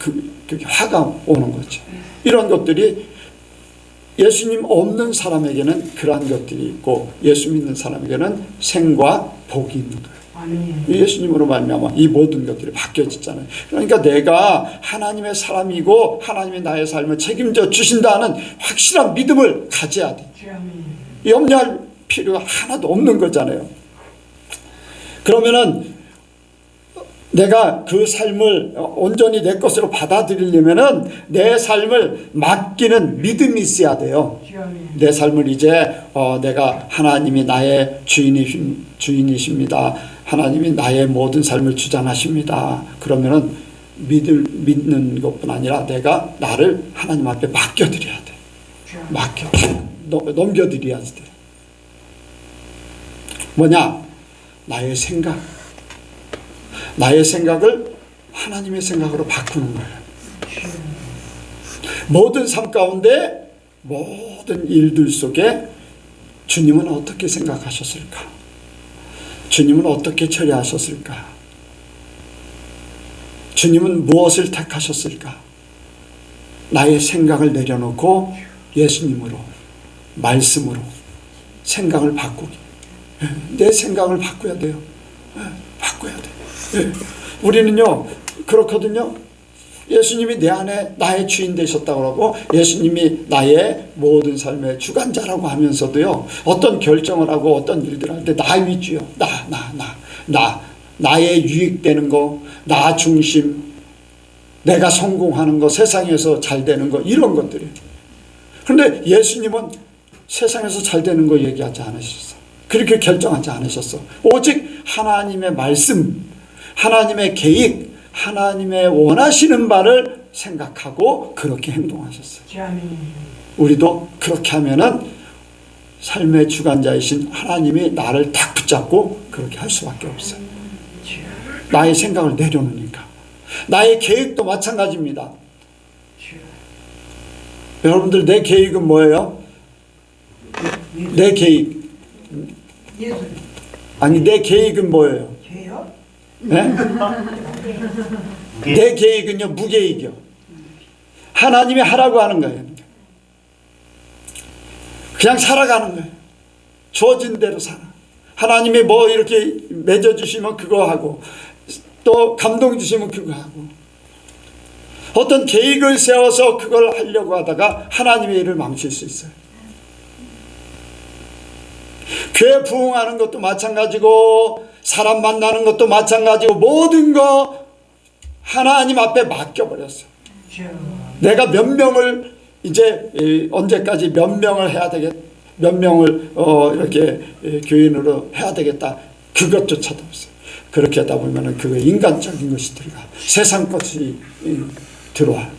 그게 화가 오는 거죠. 이런 것들이 예수님 없는 사람에게는 그러한 것들이 있고, 예수 믿는 사람에게는 생과 복이 있는 거예요. 예수님으로 말미암아 이 모든 것들이 바뀌어졌잖아요. 그러니까 내가 하나님의 사람이고 하나님이 나의 삶을 책임져 주신다는 확실한 믿음을 가져야 돼. 염려할 필요가 하나도 없는 거잖아요. 그러면은 내가 그 삶을 온전히 내 것으로 받아들이려면은 내 삶을 맡기는 믿음이 있어야 돼요. 내 삶을 이제 내가 하나님이 나의 주인이십니다. 하나님이 나의 모든 삶을 주장하십니다. 그러면은 믿는 것뿐 아니라 내가 나를 하나님 앞에 맡겨드려야 돼. 넘겨드려야 돼. 뭐냐? 나의 생각. 나의 생각을 하나님의 생각으로 바꾸는 거예요. 모든 삶 가운데 모든 일들 속에 주님은 어떻게 생각하셨을까? 주님은 어떻게 처리하셨을까? 주님은 무엇을 택하셨을까? 나의 생각을 내려놓고 예수님으로, 말씀으로 생각을 바꾸기. 내 생각을 바꿔야 돼요. 바꿔야 돼요. 우리는요 그렇거든요. 예수님이 내 안에 나의 주인 되셨다고 하고 예수님이 나의 모든 삶의 주관자라고 하면서도요, 어떤 결정을 하고 어떤 일들을 할 때 나 위주요. 나의 유익되는 거, 나 중심, 내가 성공하는 거, 세상에서 잘 되는 거, 이런 것들이. 그런데 예수님은 세상에서 잘 되는 거 얘기하지 않으셨어. 그렇게 결정하지 않으셨어. 오직 하나님의 말씀, 하나님의 계획, 하나님의 원하시는 바를 생각하고 그렇게 행동하셨어요. 우리도 그렇게 하면은 삶의 주관자이신 하나님이 나를 딱 붙잡고 그렇게 할 수밖에 없어요. 나의 생각을 내려놓으니까. 나의 계획도 마찬가지입니다. 여러분들, 내 계획은 뭐예요? 내 계획. 아니, 내 계획은 뭐예요? 네? 내 계획은요, 무계획이요. 하나님이 하라고 하는 거예요. 그냥 살아가는 거예요. 주어진 대로 살아. 하나님이 뭐 이렇게 맺어주시면 그거 하고, 또 감동 주시면 그거 하고, 어떤 계획을 세워서 그걸 하려고 하다가 하나님의 일을 망칠 수 있어요. 교회 부흥하는 것도 마찬가지고, 사람 만나는 것도 마찬가지고, 모든 거 하나님 앞에 맡겨버렸어. 내가 몇 명을 이제 언제까지 몇 명을 해야 되겠다, 몇 명을 이렇게 교인으로 해야 되겠다, 그것조차도 없어요. 그렇게 하다 보면 그거 인간적인 것이 들어가, 세상 것이 들어와.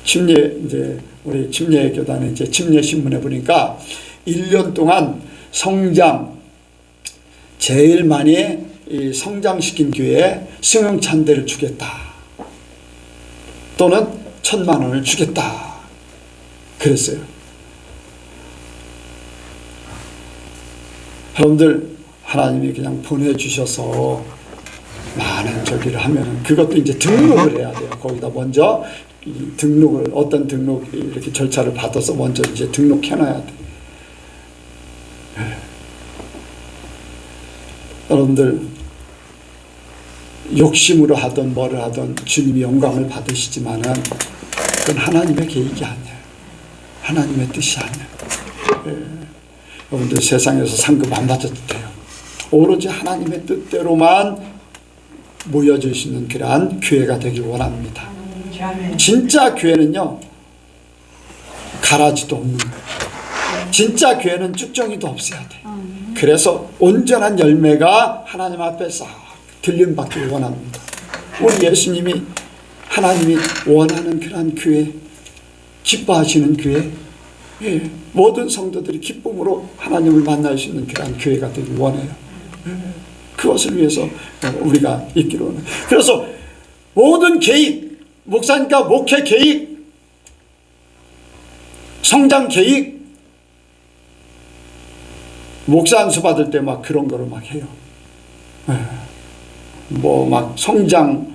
침례, 이제 우리 침례 교단에 이제 침례 신문에 보니까 1년 동안 성장 제일 많이 성장시킨 교회에 승용차 한 대를 주겠다, 또는 1,000만 원을 주겠다 그랬어요. 여러분들, 하나님이 그냥 보내주셔서 많은 저기를 하면 그것도 이제 등록을 해야 돼요. 거기다 먼저 등록을, 어떤 등록 이렇게 절차를 받아서 먼저 이제 등록해놔야 돼. 여러분들, 욕심으로 하든 뭐를 하든 주님이 영광을 받으시지만은 그건 하나님의 계획이 아니에요. 하나님의 뜻이 아니에요. 여러분들 세상에서 상급 안 받아도 돼요. 오로지 하나님의 뜻대로만 모여질 수 있는 그러한 교회가 되길 원합니다. 진짜 교회는요, 가라지도 없는 거예요. 진짜 교회는 쭉정이도 없어야 돼. 그래서 온전한 열매가 하나님 앞에 싹 들림받기를 원합니다. 우리 예수님이 하나님이 원하는 그러한 교회, 기뻐하시는 교회, 모든 성도들이 기쁨으로 하나님을 만날 수 있는 그러한 교회가 되길 원해요. 그것을 위해서 우리가 있기로 원해요. 그래서 모든 계획, 목사니까 목회 계획, 성장 계획, 목사 안수 받을 때 막 그런 거를 막 해요. 뭐 막 성장,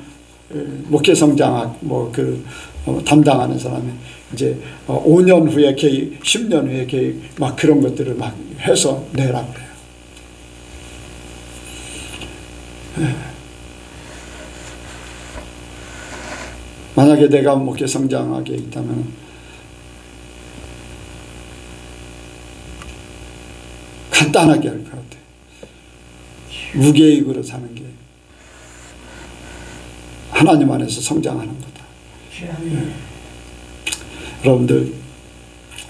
목회 성장학 담당하는 사람이 이제 5년 후에 계획, 10년 후에 계획 막 그런 것들을 막 해서 내라고 그래요. 만약에 내가 목회 성장학에 있다면 간단하게 할 것 같아요. 무계획으로 사는 게 하나님 안에서 성장하는 거다. 여러분들,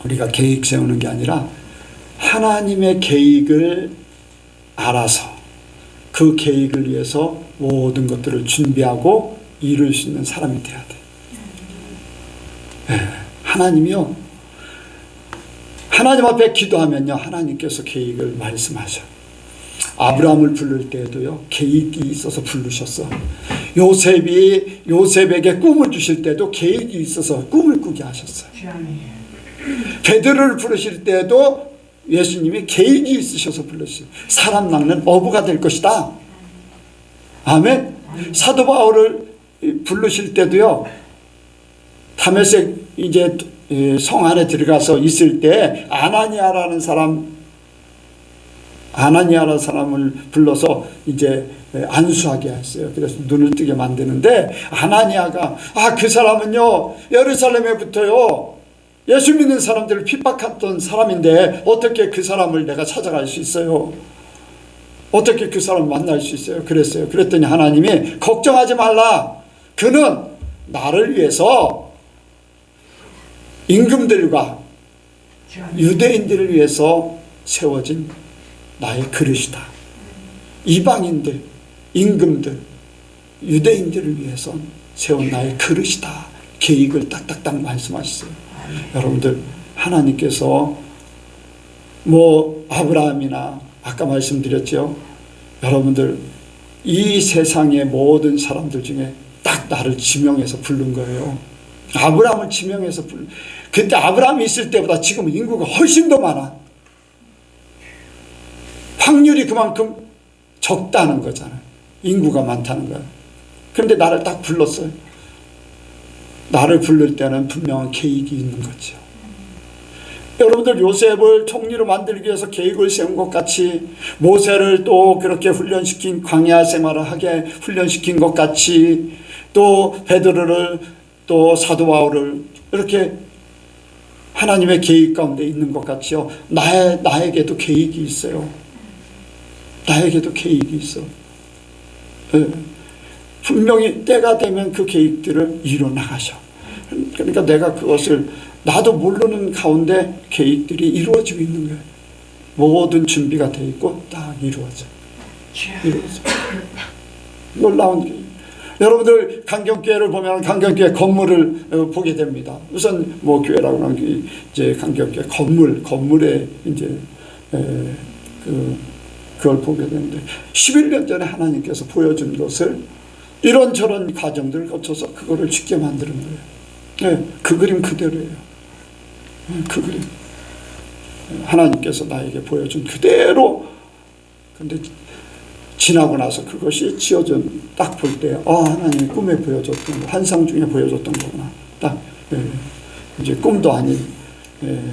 우리가 계획 세우는 게 아니라 하나님의 계획을 알아서 그 계획을 위해서 모든 것들을 준비하고 이룰 수 있는 사람이 돼야 돼. 하나님이요, 하나님 앞에 기도하면요, 하나님께서 계획을 말씀하셔. 아브라함을 부를 때도요, 계획이 있어서 부르셨어. 요셉에게 꿈을 주실 때도 계획이 있어서 꿈을 꾸게 하셨어요. 베드로를 부르실 때도 예수님이 계획이 있으셔서 불렀어요. 사람 낚는 어부가 될 것이다. 아멘. 사도 바울을 부르실 때도요, 다메섹 이제 성 안에 들어가서 있을 때 아나니아라는 사람을 불러서 이제 안수하게 했어요. 그래서 눈을 뜨게 만드는데, 아나니아가 그 사람은요, 예루살렘에부터요 예수 믿는 사람들을 핍박했던 사람인데 어떻게 그 사람을 내가 찾아갈 수 있어요? 어떻게 그 사람을 만날 수 있어요? 그랬어요. 그랬더니 하나님이 걱정하지 말라. 그는 나를 위해서 임금들과 유대인들을 위해서 세워진 나의 그릇이다. 이방인들, 임금들, 유대인들을 위해서 세운 나의 그릇이다. 계획을 딱딱딱 말씀하셨어요. 여러분들, 하나님께서 아브라함이나 아까 말씀드렸죠. 여러분들, 이 세상의 모든 사람들 중에 딱 나를 지명해서 부른 거예요. 아브라함을 지명해서 그때 아브라함이 있을 때보다 지금 인구가 훨씬 더 많아. 확률이 그만큼 적다는 거잖아요. 인구가 많다는 거야. 그런데 나를 딱 불렀어요. 나를 부를 때는 분명한 계획이 있는 거죠. 여러분들, 요셉을 총리로 만들기 위해서 계획을 세운 것 같이, 모세를 또 그렇게 훈련시킨, 광야 생활을 하게 훈련시킨 것 같이, 또 베드로를, 또 사도 바울을 이렇게 하나님의 계획 가운데 있는 것 같이요, 나에게도 계획이 있어요. 나에게도 계획이 있어. 분명히 때가 되면 그 계획들을 이뤄나가셔. 그러니까 내가 그것을 나도 모르는 가운데 계획들이 이루어지고 있는 거예요. 모든 준비가 되어 있고 딱 이루어져. 놀라운 계획. 여러분들, 강경교회를 보면 강경교회 건물을 보게 됩니다. 우선 교회라고 하는 이제 강경교회 건물에 이제 그걸 보게 되는데, 11년 전에 하나님께서 보여준 것을 이런저런 과정들을 거쳐서 그거를 짓게 만드는 거예요. 그 그림 그대로예요. 그 그림. 하나님께서 나에게 보여준 그대로. 근데 지나고 나서 그것이 지어진 딱 볼 때, 하나님이 꿈에 보여줬던 거, 환상 중에 보여줬던 거구나. 딱 이제 꿈도 아닌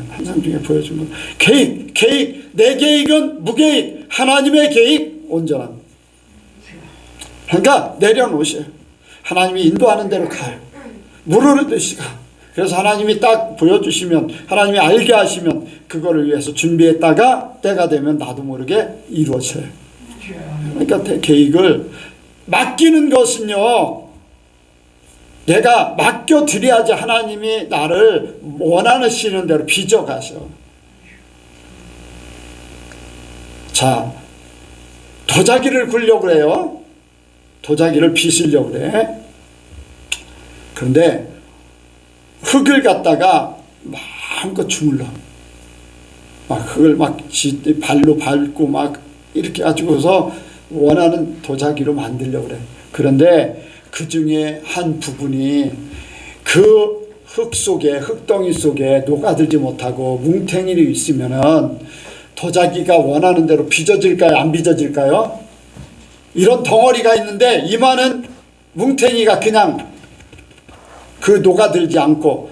환상 중에 보여준 거. 계획. 내 계획은 무계획. 하나님의 계획 온전한. 그러니까 내려놓으셔요. 하나님이 인도하는 대로 가요. 무르르듯이 가. 그래서 하나님이 딱 보여주시면, 하나님이 알게 하시면 그거를 위해서 준비했다가 때가 되면 나도 모르게 이루어져요. 그러니까 계획을 맡기는 것은요, 내가 맡겨드려야지 하나님이 나를 원하시는 대로 빚어가셔. 자, 도자기를 굴려고 그래요. 도자기를 빚으려고 그래. 그런데 흙을 갖다가 마음껏 주물러. 막 흙을 막 발로 밟고 막 이렇게 가지고서 원하는 도자기로 만들려고 그래. 그런데 그 중에 한 부분이 그 흙 속에, 흙덩이 속에 녹아들지 못하고 뭉탱이로 있으면은 도자기가 원하는 대로 빚어질까요? 안 빚어질까요? 이런 덩어리가 있는데 이만한 뭉탱이가 그냥 그 녹아들지 않고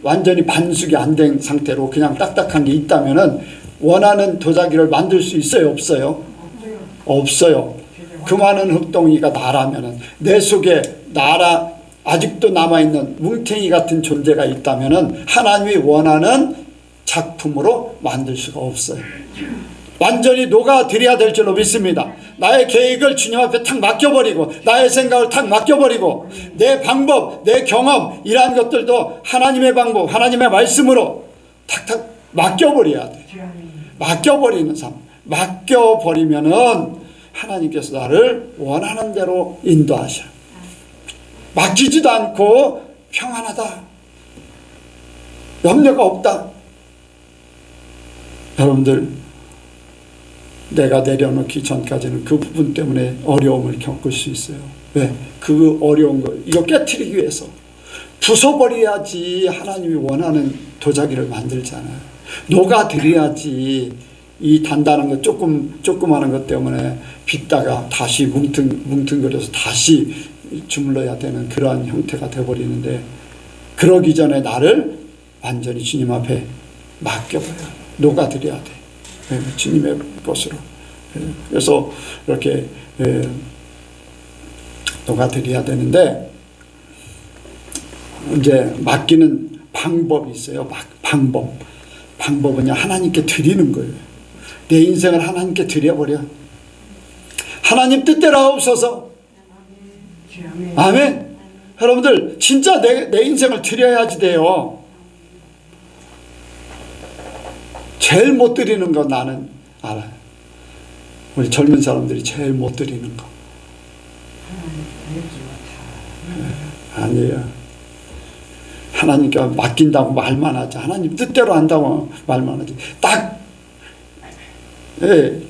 완전히 반숙이 안 된 상태로 그냥 딱딱한 게 있다면은 원하는 도자기를 만들 수 있어요? 없어요? 없어요. 그 많은 흙덩이가 나라면은, 내 속에 아직도 남아있는 뭉탱이 같은 존재가 있다면은 하나님이 원하는 작품으로 만들 수가 없어요. 완전히 녹아들여야 될 줄로 믿습니다. 나의 계획을 주님 앞에 탁 맡겨버리고, 나의 생각을 탁 맡겨버리고, 내 방법, 내 경험, 이러한 것들도 하나님의 방법, 하나님의 말씀으로 탁탁 맡겨버려야 돼. 맡겨버리는 삶. 맡겨버리면은 하나님께서 나를 원하는 대로 인도하셔. 맡기지도 않고 평안하다, 염려가 없다. 여러분들, 내가 내려놓기 전까지는 그 부분 때문에 어려움을 겪을 수 있어요. 왜? 그 어려운 걸 이거 깨트리기 위해서 부숴버려야지 하나님이 원하는 도자기를 만들잖아요. 녹아들여야지 이 단단한 것, 조그마한 것 때문에 빚다가 다시 뭉퉁거려서 다시 주물러야 되는 그러한 형태가 되어버리는데, 그러기 전에 나를 완전히 주님 앞에 맡겨버려요. 녹아들여야 돼. 주님의 것으로. 그래서 이렇게 녹아들여야 되는데, 이제 맡기는 방법이 있어요. 방법은요, 하나님께 드리는 거예요. 내 인생을 하나님께 드려버려. 하나님 뜻대로 하옵소서. 아멘. 여러분들, 진짜 내 인생을 드려야지 돼요. 제일 못 드리는 거 나는 알아요. 우리 젊은 사람들이 제일 못 드리는 거. 아니에요. 하나님께 맡긴다고 말만 하지, 하나님 뜻대로 한다고 말만 하지. 딱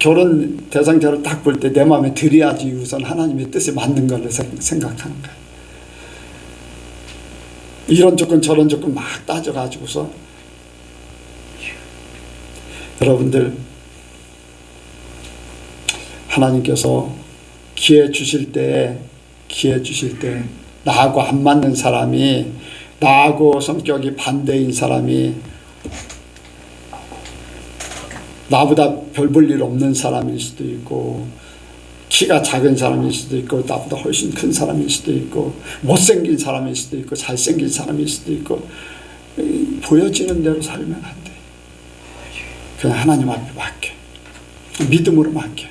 결혼 대상자를 딱 볼 때 내 마음에 드려야지 우선 하나님의 뜻에 맞는 걸로 생각하는 거예요. 이런 조건 저런 조건 막 따져가지고서, 여러분들, 하나님께서 기회 주실 때 나하고 안 맞는 사람이, 나하고 성격이 반대인 사람이, 나보다 별 볼 일 없는 사람일 수도 있고, 키가 작은 사람일 수도 있고, 나보다 훨씬 큰 사람일 수도 있고, 못생긴 사람일 수도 있고, 잘생긴 사람일 수도 있고, 보여지는 대로 살면 안 돼. 그냥 하나님 앞에 맡겨. 믿음으로 맡겨.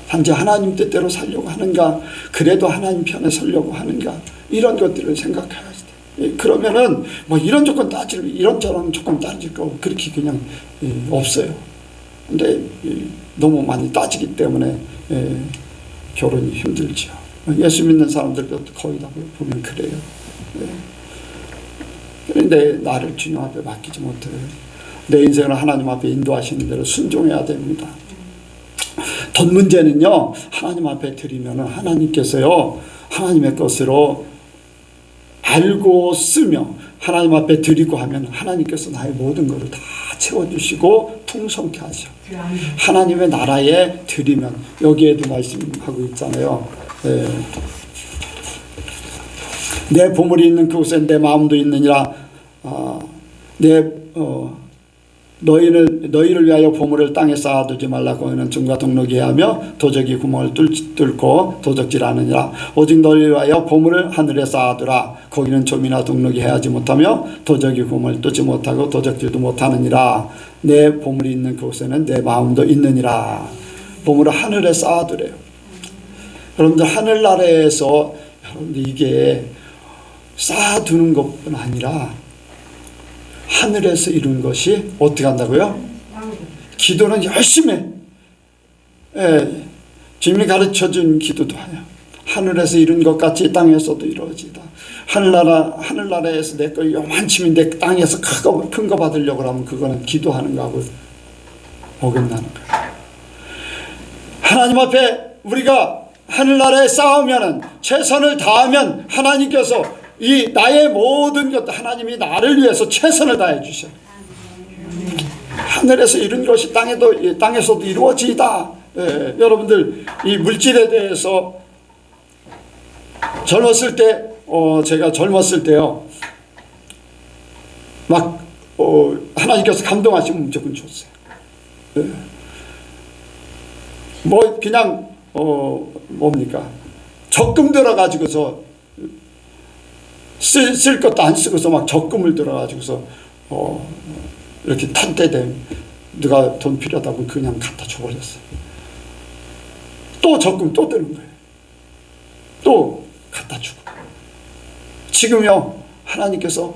단지 하나님 뜻대로 살려고 하는가, 그래도 하나님 편에 서려고 하는가, 이런 것들을 생각해야지 돼. 그러면은 뭐 이런 조건 이런저런 조건 따질 거 그렇게 그냥 없어요. 근데 너무 많이 따지기 때문에 결혼이 힘들죠. 예수 믿는 사람들도 거의 다 보면 그래요. 그런데 나를 주님 앞에 맡기지 못해요. 내 인생을 하나님 앞에 인도하시는 대로 순종해야 됩니다. 돈 문제는요, 하나님 앞에 드리면 하나님께서요, 하나님의 것으로 알고 쓰며 하나님 앞에 드리고 하면 하나님께서 나의 모든 것을 다 채워주시고 풍성케 하셔. 하나님의 나라에 드리면, 여기에도 말씀하고 있잖아요. 내 보물이 있는 그곳에 내 마음도 있느니라. 너희를 위하여 보물을 땅에 쌓아두지 말라. 거기는 점과 동록이 하며 도적이 구멍을 뚫고 도적질하느니라. 오직 너희를 위하여 보물을 하늘에 쌓아두라. 거기는 점이나 동록이 해하지 못하며 도적이 구멍을 뚫지 못하고 도적질도 못하느니라. 내 보물이 있는 그곳에는 내 마음도 있느니라. 보물을 하늘에 쌓아두래요. 여러분들, 하늘나라에서 여러분들 이게 쌓아두는 것뿐 아니라 하늘에서 이룬 것이 어떻게 한다고요? 기도는 열심히 해. 예, 주님이 가르쳐준 기도도 해요. 하늘에서 이룬 것 같이 땅에서도 이루어지다. 하늘나라에서 내 거 요만치면 내 땅에서 큰 거 받으려고 하면 그거는 기도하는 거하고 어긋나는 거예요. 하나님 앞에 우리가 하늘나라에 싸우면은 최선을 다하면 하나님께서 이 나의 모든 것, 하나님이 나를 위해서 최선을 다해 주셔. 하늘에서 이룬 것이 땅에서도 이루어지다. 예, 여러분들, 이 물질에 대해서 젊었을 때, 제가 젊었을 때요, 막 하나님께서 감동하시면 무조건 줬어요. 예. 뭐 그냥 뭡니까? 적금 들어가지고서 쓸 것도 안 쓰고서 막 적금을 들어가지고서 이렇게 탈 때 되면 누가 돈 필요하다고 그냥 갖다 줘버렸어요. 또 적금 또 드는 거예요. 또 갖다 주고. 지금요, 하나님께서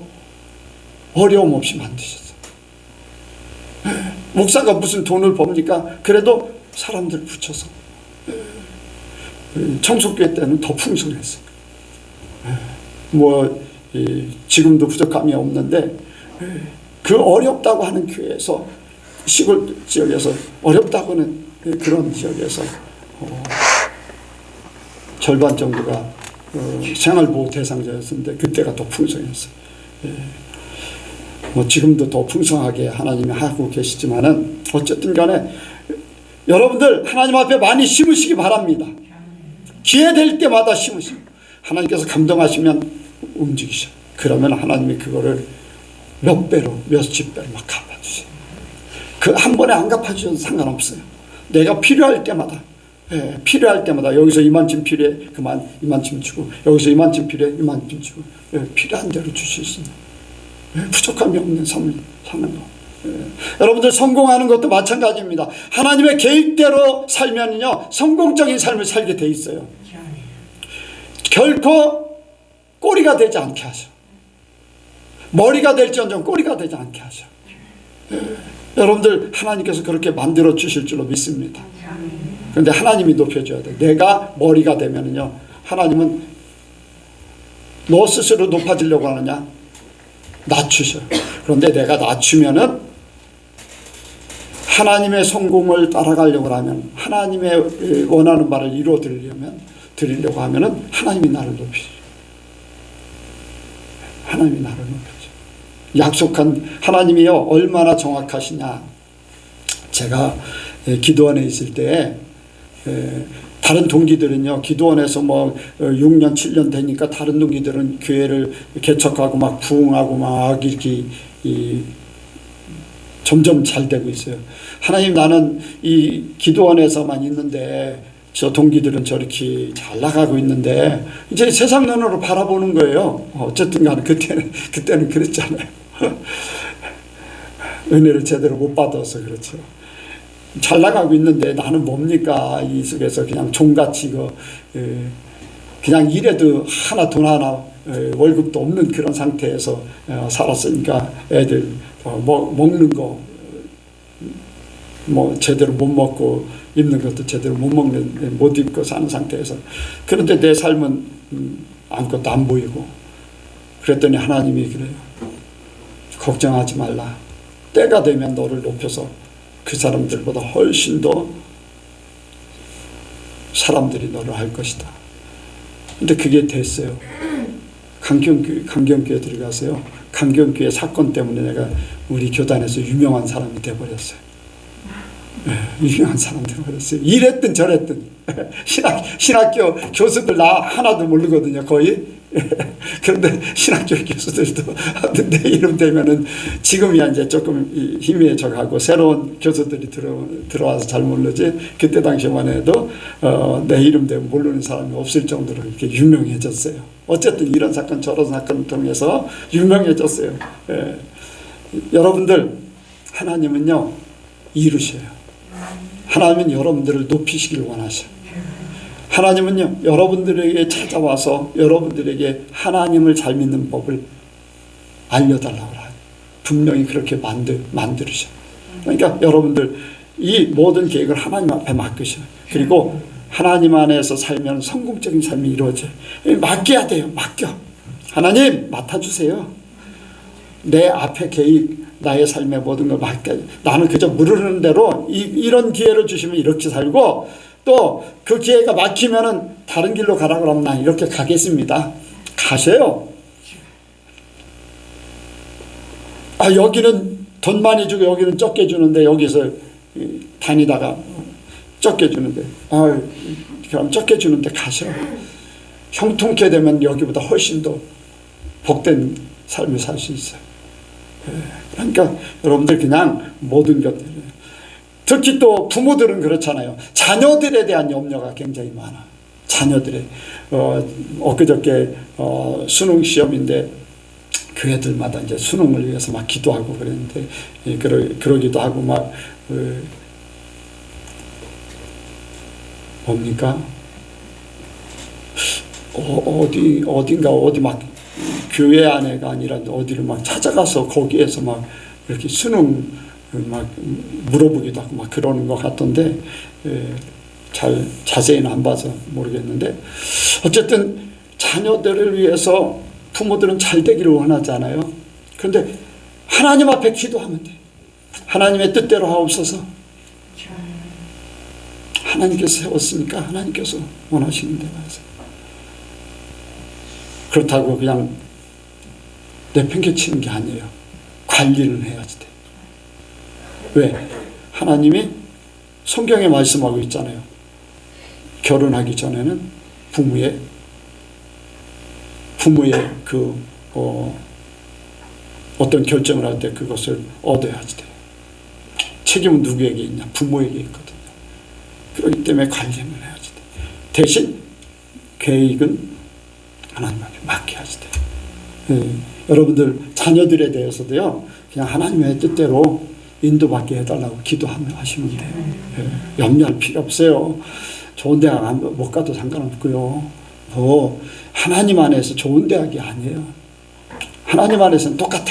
어려움 없이 만드셨어요. 목사가 무슨 돈을 법니까? 그래도 사람들 붙여서. 청소교회 때는 더 풍성했어요. 지금도 부족함이 없는데, 그 어렵다고 하는 교회에서, 시골 지역에서 어렵다고 하는 그런 지역에서 절반 정도가 생활보호 대상자였는데 그때가 더 풍성했어요. 뭐 지금도 더 풍성하게 하나님이 하고 계시지만은 어쨌든 간에 여러분들 하나님 앞에 많이 심으시기 바랍니다. 기회 될 때마다 심으시고 하나님께서 감동하시면 움직이셔. 그러면 하나님이 그거를 몇 배로 몇십 배로 막 갚아주세요. 그 한 번에 안 갚아주셔도 상관없어요. 내가 필요할 때마다, 필요할 때마다 여기서 이만큼 필요해 그만 이만큼 주고, 여기서 이만큼 필요해 이만큼 주고, 필요한 대로 주실 수 있는, 부족함이 없는 삶을 사는 거. 여러분들 성공하는 것도 마찬가지입니다. 하나님의 계획대로 살면요 성공적인 삶을 살게 돼 있어요. 결코 꼬리가 되지 않게 하셔. 머리가 될지언정 꼬리가 되지 않게 하셔. 여러분들 하나님께서 그렇게 만들어 주실 줄로 믿습니다. 그런데 하나님이 높여줘야 돼. 내가 머리가 되면은요, 하나님은 너 스스로 높아지려고 하느냐? 낮추셔. 그런데 내가 낮추면은 하나님의 성공을 따라가려고 하면, 하나님의 원하는 바를 드리려고 하면은 하나님이 나를 높이셔. 하나님이 나를 높여줘. 약속한 하나님이요 얼마나 정확하시냐. 제가 기도원에 있을 때 다른 동기들은요 기도원에서 뭐 6년 7년 되니까 다른 동기들은 교회를 개척하고 막 부흥하고 막 이렇게 점점 잘 되고 있어요. 하나님, 나는 이 기도원에서만 있는데 저 동기들은 저렇게 잘 나가고 있는데 이제 세상 눈으로 바라보는 거예요. 어쨌든 간에 그때는 그랬잖아요. 은혜를 제대로 못 받아서 그렇죠. 잘 나가고 있는데 나는 뭡니까? 이 속에서 그냥 종같이 그냥 일해도 돈 하나 월급도 없는 그런 상태에서 살았으니까 애들 먹는 거 뭐 제대로 못 먹고 입는 것도 제대로 못 입고 사는 상태에서, 그런데 내 삶은 아무것도 안 보이고, 그랬더니 하나님이 그래요. 걱정하지 말라. 때가 되면 너를 높여서 그 사람들보다 훨씬 더 사람들이 너를 할 것이다. 근데 그게 됐어요. 강경교회 들어가서요. 강경교회 사건 때문에 내가 우리 교단에서 유명한 사람이 돼버렸어요. 유명한 사람들 그랬어요. 이랬든 저랬든 신학교 교수들 나 하나도 모르거든요, 거의. 그런데 신학교 교수들도 내 이름 되면은 지금이야 이제 조금 희미해져가고 새로운 교수들이 들어와서 잘 모르지, 그때 당시만 해도 내 이름 되면 모르는 사람이 없을 정도로 이렇게 유명해졌어요. 어쨌든 이런 사건 저런 사건을 통해서 유명해졌어요. 여러분들, 하나님은요 이루셔요. 하나님은 여러분들을 높이시길 원하셔요. 하나님은요 여러분들에게 찾아와서 여러분들에게 하나님을 잘 믿는 법을 알려달라고 해요. 분명히 그렇게 만들으셔요. 그러니까 여러분들 이 모든 계획을 하나님 앞에 맡기셔요. 그리고 하나님 안에서 살면 성공적인 삶이 이루어져요. 맡겨야 돼요. 맡겨. 하나님 맡아주세요. 내 앞에 계획, 나의 삶의 모든 걸 맡겨. 나는 그저 물으는 대로 이런 기회를 주시면 이렇게 살고, 또 그 기회가 막히면은 다른 길로 가라 그러면 난 이렇게 가겠습니다. 가세요. 여기는 돈 많이 주고 여기는 적게 주는데, 여기서 다니다가 적게 주는데, 그럼 적게 주는데 가셔. 형통케 되면 여기보다 훨씬 더 복된 삶을 살 수 있어요. 그러니까 여러분들 그냥 모든 것들, 특히 또 부모들은 그렇잖아요. 자녀들에 대한 염려가 굉장히 많아. 자녀들의 엊그저께 수능 시험인데 교회들마다 이제 수능을 위해서 막 기도하고 그랬는데, 그러기도 하고 막 뭡니까? 어디 막 교회 안에가 아니라 어디를 막 찾아가서 거기에서 막 이렇게 수능 막 물어보기도 하고 막 그러는 것 같던데, 자세히는 안 봐서 모르겠는데, 어쨌든 자녀들을 위해서 부모들은 잘 되기를 원하잖아요. 그런데 하나님 앞에 기도하면 돼. 하나님의 뜻대로 하옵소서. 하나님께서 세웠으니까 하나님께서 원하시는 대로 하세요. 그렇다고 그냥 내팽개치는 게 아니에요. 관리를 해야지 돼. 왜? 하나님이 성경에 말씀하고 있잖아요. 결혼하기 전에는 부모의 어떤 결정을 할 때 그것을 얻어야지 돼. 책임은 누구에게 있냐? 부모에게 있거든요. 그렇기 때문에 관리를 해야지 돼. 대신 계획은 하나님 앞에 맡겨야지 돼. 여러분들 자녀들에 대해서도요, 그냥 하나님의 뜻대로 인도받게 해달라고 기도하시면 돼요. 염려할 필요 없어요. 좋은 대학 못 가도 상관없고요. 하나님 안에서 좋은 대학이 아니에요. 하나님 안에서는 똑같아.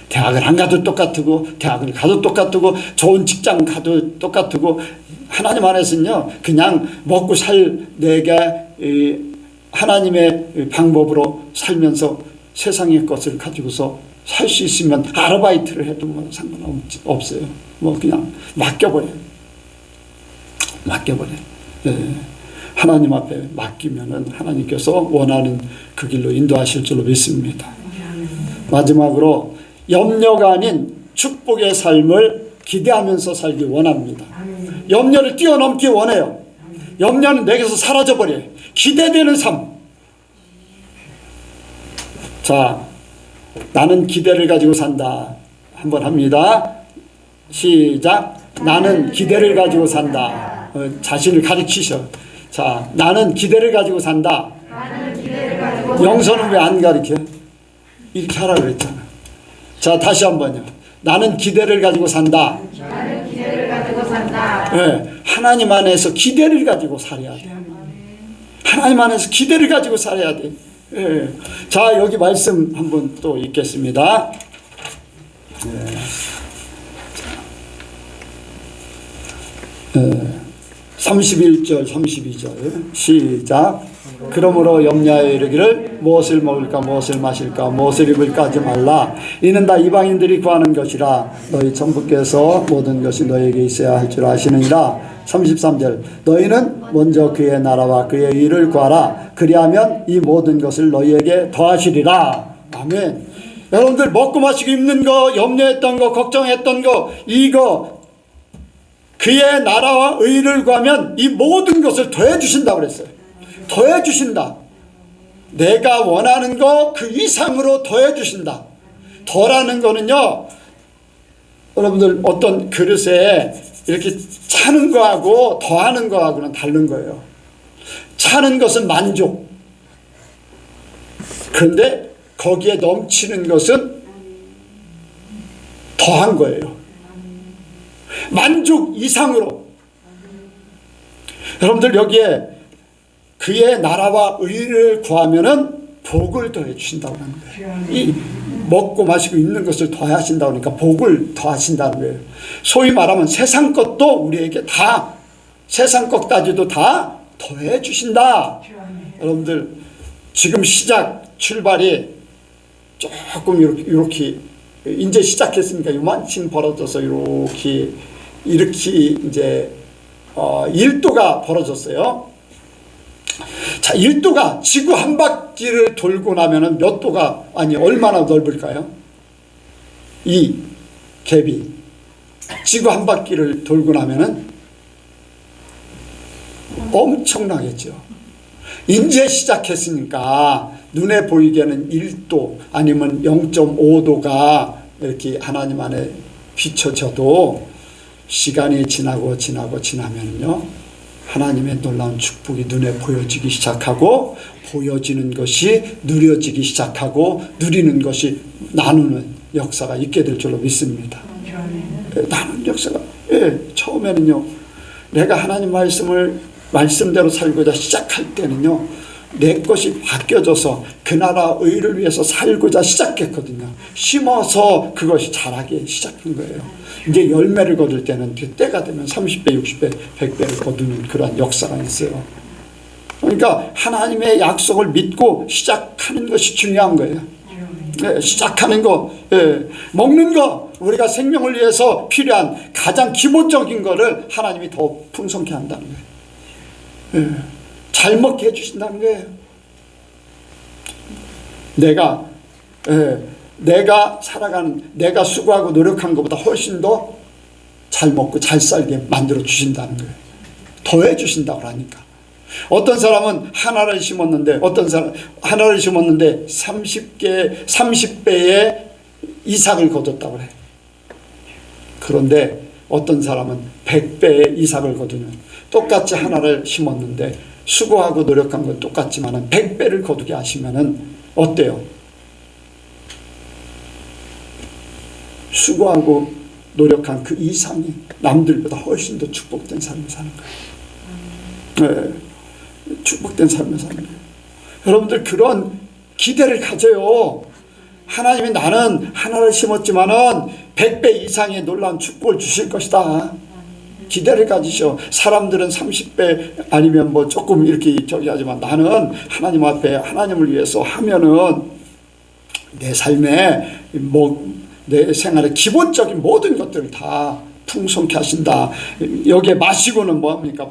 대학을 안 가도 똑같고, 대학을 가도 똑같고, 좋은 직장 가도 똑같고, 하나님 안에서는요, 그냥 먹고 살 내가 하나님의 방법으로 살면서 세상의 것을 가지고서 살 수 있으면 아르바이트를 해도 뭐 상관없어요. 뭐 그냥 맡겨버려요. 하나님 앞에 맡기면은 하나님께서 원하는 그 길로 인도하실 줄로 믿습니다. 마지막으로 염려가 아닌 축복의 삶을 기대하면서 살기 원합니다. 염려를 뛰어넘기 원해요. 염려는 내게서 사라져버려요. 기대되는 삶. 자, 나는 기대를 가지고 산다. 한번 합니다. 시작. 나는 기대를 가지고 산다. 자신을 가르치셔. 자, 나는 기대를 가지고 산다. 영서는 왜 안 가르쳐? 이렇게 하라고 그랬잖아. 자, 다시 한번요. 나는 기대를 가지고 산다. 네, 하나님 안에서 기대를 가지고 살아야 돼. 하나님 안에서 기대를 가지고 살아야 돼. 네. 자, 여기 말씀 한번 또 읽겠습니다. 네. 31절 32절 시작. 그러므로 염려하여 이르기를 무엇을 먹을까 무엇을 마실까 무엇을 입을까 하지 말라. 이는 다 이방인들이 구하는 것이라. 너희 천부께서 모든 것이 너에게 있어야 할 줄 아시느니라. 33절 너희는 먼저 그의 나라와 그의 의를 구하라. 그리하면 이 모든 것을 너희에게 더하시리라. 아멘. 여러분들 먹고 마시고 입는 거, 염려했던 거, 걱정했던 거, 이거 그의 나라와 의를 구하면 이 모든 것을 더해 주신다고 그랬어요. 더해 주신다. 내가 원하는 거 그 이상으로 더해 주신다. 더라는 거는요, 여러분들 어떤 그릇에 이렇게 차는 거하고 더하는 거하고는 다른 거예요. 차는 것은 만족. 그런데 거기에 넘치는 것은 더한 거예요. 만족 이상으로. 여러분들 여기에 그의 나라와 의를 구하면은 복을 더해 주신다고 하는 거예요. 이 먹고 마시고 있는 것을 더하신다고 하니까 복을 더하신다는 거예요. 소위 말하면 세상 것도 우리에게 다, 세상 것까지도 다 더해 주신다. 여러분들 지금 출발이 조금 이렇게 이제 시작했으니까 요만큼 벌어져서 이렇게 이제 1도가 벌어졌어요. 자, 1도가 지구 한 바퀴를 돌고 나면은 몇 도가, 아니 얼마나 넓을까요? 이 갭이 지구 한 바퀴를 돌고 나면은 엄청나겠죠. 이제 시작했으니까 눈에 보이게는 1도 아니면 0.5도가 이렇게 하나님 안에 비춰져도 시간이 지나면요, 하나님의 놀라운 축복이 눈에 보여지기 시작하고, 보여지는 것이 누려지기 시작하고, 누리는 것이 나누는 역사가 있게 될 줄로 믿습니다. 나누는 역사가, 처음에는요, 내가 하나님 말씀대로 살고자 시작할 때는요, 내 것이 바뀌어져서 그 나라 의를 위해서 살고자 시작했거든요. 심어서 그것이 자라기 시작한 거예요. 이제 열매를 거둘 때는 때가 되면 30배, 60배, 100배를 거두는 그런 역사가 있어요. 그러니까 하나님의 약속을 믿고 시작하는 것이 중요한 거예요. 시작하는 거, 먹는 거, 우리가 생명을 위해서 필요한 가장 기본적인 거를 하나님이 더 풍성케 한다는 거예요. 잘 먹게 해주신다는 거예요. 내가 살아가는, 내가 수고하고 노력한 것보다 훨씬 더 잘 먹고 잘 살게 만들어 주신다는 거예요. 더해 주신다고 하니까. 어떤 사람은 하나를 심었는데 30배의 이삭을 거뒀다고 그래요. 그런데 어떤 사람은 100배의 이삭을 거두는, 똑같이 하나를 심었는데 수고하고 노력한 건 똑같지만 100배를 거두게 하시면은 어때요? 수고하고 노력한 그 이상이 남들보다 훨씬 더 축복된 삶을 사는 거예요. 축복된 삶을 사는 거예요. 여러분들 그런 기대를 가져요. 하나님이 나는 하나를 심었지만은 100배 이상의 놀라운 축복을 주실 것이다. 기대를 가지셔. 사람들은 30배 아니면 뭐 조금 이렇게 하지만 나는 하나님 앞에 하나님을 위해서 하면은 내 삶에 내 생활의 기본적인 모든 것들을 다 풍성케 하신다. 여기에 마시고는 뭐합니까?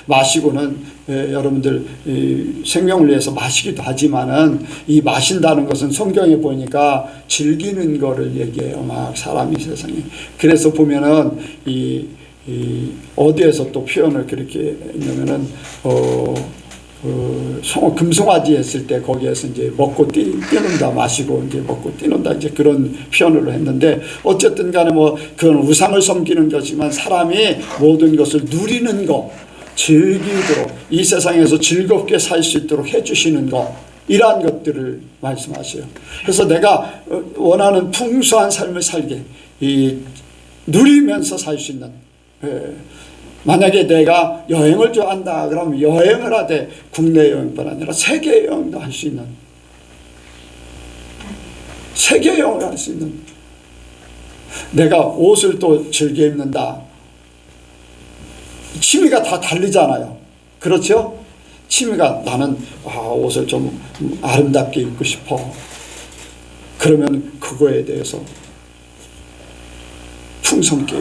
마시고는 여러분들 생명을 위해서 마시기도 하지만은 이 마신다는 것은 성경에 보니까 즐기는 거를 얘기해요. 막 사람이 세상에. 그래서 보면은 어디에서 또 표현을 그렇게 했냐면은 금송아지 했을 때 거기에서 이제 먹고 뛰는다, 마시고 이제 먹고 뛰는다, 이제 그런 표현으로 했는데, 어쨌든 간에 뭐 그건 우상을 섬기는 거지만 사람이 모든 것을 누리는 거, 즐기도록 이 세상에서 즐겁게 살 수 있도록 해주시는 거, 이러한 것들을 말씀하세요. 그래서 내가 원하는 풍성한 삶을 살게, 누리면서 살 수 있는, 만약에 내가 여행을 좋아한다 그러면 여행을 하되 국내 여행뿐 아니라 세계 여행도 할 수 있는, 세계 여행을 할 수 있는, 내가 옷을 또 즐겨 입는다. 취미가 다 다르잖아요. 그렇죠? 취미가 나는 옷을 좀 아름답게 입고 싶어. 그러면 그거에 대해서 풍성케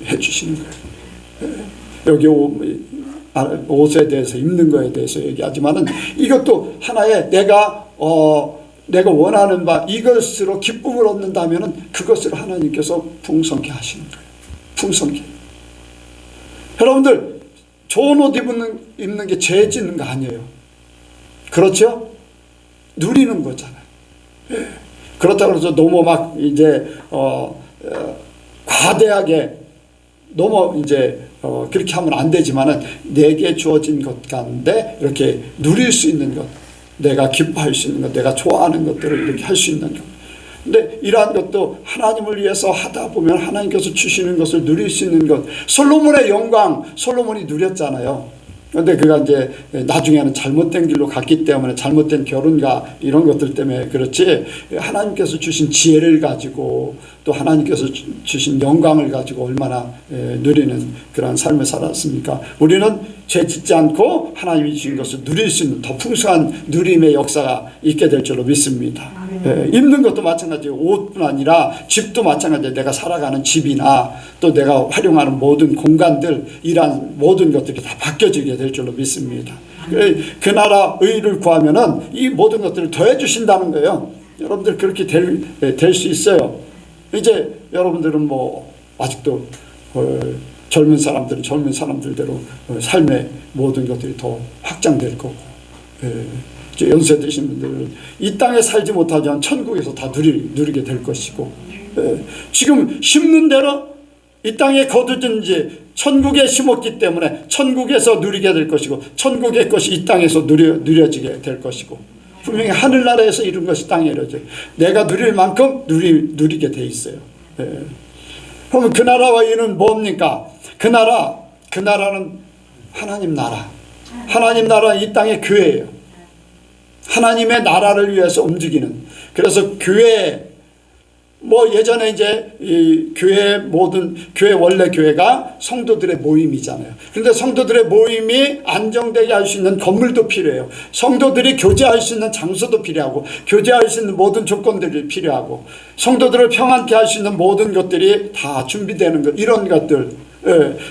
해주시는 거예요. 여기 옷에 대해서, 입는 거에 대해서 얘기하지만은 이것도 하나의 내가 원하는 바 이것으로 기쁨을 얻는다면은 그것을 하나님께서 풍성케 하시는 거예요. 풍성케. 여러분들 좋은 옷 입는 게 죄 짓는 거 아니에요. 그렇죠? 누리는 거잖아요. 예. 그렇다고 해서 너무 막 이제 과대하게 너무 이제 그렇게 하면 안 되지만은 내게 주어진 것 가운데 이렇게 누릴 수 있는 것, 내가 기뻐할 수 있는 것, 내가 좋아하는 것들을 이렇게 할 수 있는 것. 근데 이러한 것도 하나님을 위해서 하다 보면 하나님께서 주시는 것을 누릴 수 있는 것. 솔로몬의 영광, 솔로몬이 누렸잖아요. 그런데 그가 이제 나중에는 잘못된 길로 갔기 때문에, 잘못된 결혼과 이런 것들 때문에 그렇지, 하나님께서 주신 지혜를 가지고 또 하나님께서 주신 영광을 가지고 얼마나 누리는 그런 삶을 살았습니까? 우리는 죄 짓지 않고 하나님이 주신 것을 누릴 수 있는 더 풍성한 누림의 역사가 있게 될 줄로 믿습니다. 입는 것도 마찬가지예요. 옷뿐 아니라 집도 마찬가지예요. 내가 살아가는 집이나 또 내가 활용하는 모든 공간들, 이러한 모든 것들이 다 바뀌어지게 될 줄로 믿습니다. 그 나라 의를 구하면은 이 모든 것들을 더해 주신다는 거예요. 여러분들 그렇게 될 수 있어요. 이제 여러분들은 뭐 아직도 젊은 사람들은 젊은 사람들대로 삶의 모든 것들이 더 확장될 거고, 이제 연세 드신 분들은 이 땅에 살지 못하지만 천국에서 다 누리게 될 것이고, 지금 심는 대로 이 땅에 거두든지 천국에 심었기 때문에 천국에서 누리게 될 것이고, 천국의 것이 이 땅에서 누려지게 될 것이고, 분명히 하늘나라에서 이룬 것이 땅에 이루어져요. 내가 누릴 만큼 누리게 돼 있어요. 그러면 그 나라와 이는 뭡니까? 그 나라는 하나님 나라. 하나님 나라는 이 땅의 교회예요. 하나님의 나라를 위해서 움직이는. 그래서 교회, 뭐 예전에 이제 이 교회 원래 교회가 성도들의 모임이잖아요. 그런데 성도들의 모임이 안정되게 할 수 있는 건물도 필요해요. 성도들이 교제할 수 있는 장소도 필요하고, 교제할 수 있는 모든 조건들이 필요하고, 성도들을 평안케 할 수 있는 모든 것들이 다 준비되는 것, 이런 것들,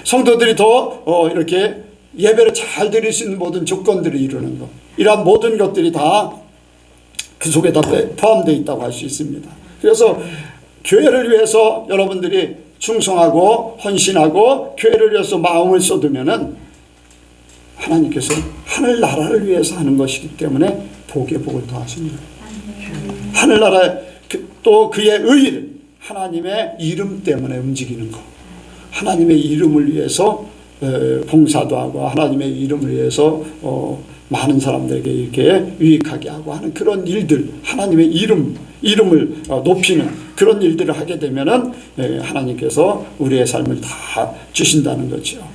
성도들이 더 이렇게 예배를 잘 드릴 수 있는 모든 조건들을 이루는 것, 이러한 모든 것들이 다 그 속에 다 포함되어 있다고 할 수 있습니다. 그래서 교회를 위해서 여러분들이 충성하고 헌신하고 교회를 위해서 마음을 쏟으면은 하나님께서 하늘나라를 위해서 하는 것이기 때문에 복에 복을 더하십니다. 하늘나라, 또 그의 의를, 하나님의 이름 때문에 움직이는 것, 하나님의 이름을 위해서 봉사도 하고, 하나님의 이름을 위해서 많은 사람들에게 이렇게 유익하게 하고 하는 그런 일들, 하나님의 이름을 높이는 그런 일들을 하게 되면은 하나님께서 우리의 삶을 다 주신다는 거죠.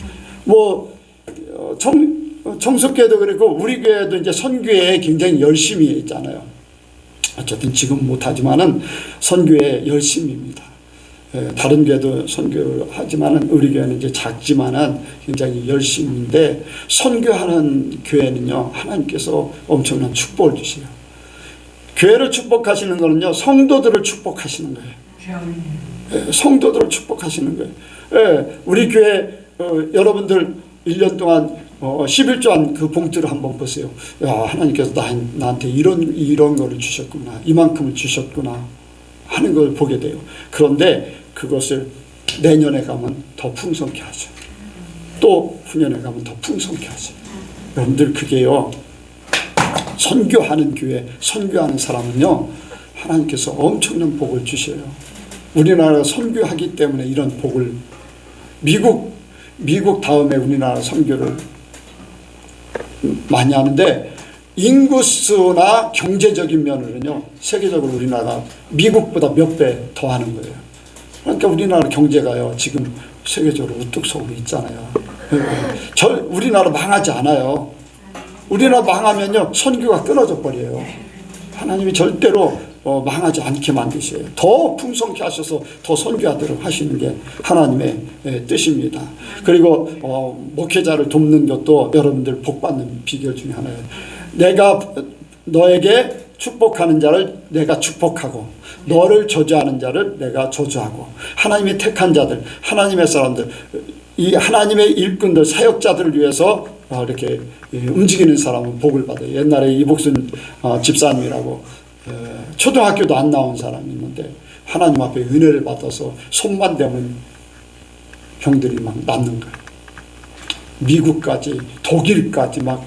뭐 청석교회도 그렇고 우리 교회도 이제 선교에 굉장히 열심히 있잖아요. 어쨌든 지금 못하지만은 선교에 열심입니다. 다른 교회도 선교하지만은 우리 교회는 이제 작지만은 굉장히 열심인데, 선교하는 교회는요 하나님께서 엄청난 축복을 주세요. 교회를 축복하시는 거는요 성도들을 축복하시는 거예요. 성도들을 축복하시는 거예요. 우리 교회 여러분들 1년 동안 11조한 그 봉투를 한번 보세요. 야, 하나님께서 나한테 이런 거를 주셨구나, 이만큼을 주셨구나 하는 걸 보게 돼요. 그런데 그것을 내년에 가면 더 풍성케 하죠. 또 후년에 가면 더 풍성케 하죠. 여러분들 그게요, 선교하는 교회, 선교하는 사람은요 하나님께서 엄청난 복을 주셔요. 우리나라가 선교하기 때문에 이런 복을, 미국 다음에 우리나라 선교를 많이 하는데, 인구수나 경제적인 면으로는요 세계적으로 우리나라가 미국보다 몇 배 더 하는 거예요. 그러니까 우리나라 경제가요 지금 세계적으로 우뚝 서고 있잖아요. 우리나라 망하지 않아요. 우리나라 망하면요 선교가 끊어져 버려요. 하나님이 절대로 망하지 않게 만드셔요. 더 풍성케 하셔서 더 선교하도록 하시는 게 하나님의 뜻입니다. 그리고 목회자를 돕는 것도 여러분들 복받는 비결 중에 하나예요. 내가 너에게 축복하는 자를 내가 축복하고, 너를 저주하는 자를 내가 저주하고, 하나님이 택한 자들, 하나님의 사람들, 이 하나님의 일꾼들, 사역자들을 위해서 이렇게 움직이는 사람은 복을 받아요. 옛날에 이복순 집사님이라고 초등학교도 안 나온 사람이 있는데 하나님 앞에 은혜를 받아서 손만 대면 병들이 막 낫는 거예요. 미국까지 독일까지 막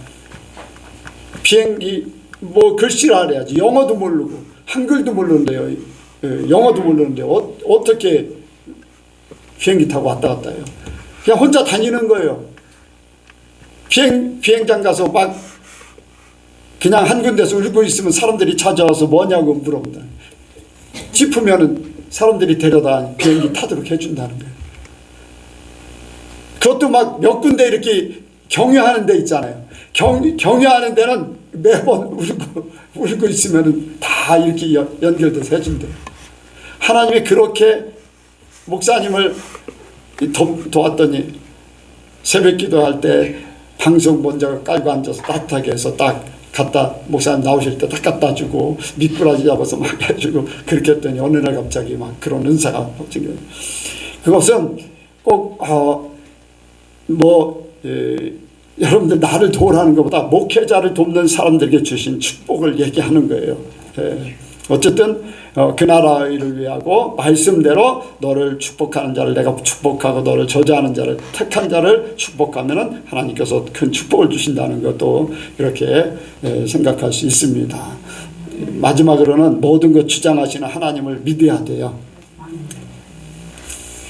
비행기 뭐 글씨를 알아야지 영어도 모르고 한글도 모르는데요. 영어도 모르는데 어떻게 비행기 타고 왔다 갔다 해요. 그냥 혼자 다니는 거예요. 비행장 가서 막 그냥 한 군데서 울고 있으면 사람들이 찾아와서 뭐냐고 물어본다. 짚으면은 사람들이 데려다 비행기 타도록 해준다는 거예요. 그것도 막 몇 군데 이렇게 경유하는 데 있잖아요. 경유하는 데는 매번 울고 있으면은 다 이렇게 연결돼서 해준대요. 하나님이 그렇게 목사님을 도왔더니 새벽 기도할 때 방송 먼저 깔고 앉아서 따뜻하게 해서 딱 갖다 목사님 나오실 때 딱 갖다 주고 미꾸라지 잡아서 막 해주고 그렇게 했더니 어느 날 갑자기 막 그런 은사가 퍼진 거예요. 그것은 꼭 여러분들 나를 도우라는 것보다 목회자를 돕는 사람들에게 주신 축복을 얘기하는 거예요. 어쨌든 그 나라 일을 위하고 말씀대로 너를 축복하는 자를 내가 축복하고 너를 저주하는 자를 택한 자를 축복하면은 하나님께서 큰 축복을 주신다는 것도 이렇게 생각할 수 있습니다. 마지막으로는 모든 것 주장하시는 하나님을 믿어야 돼요.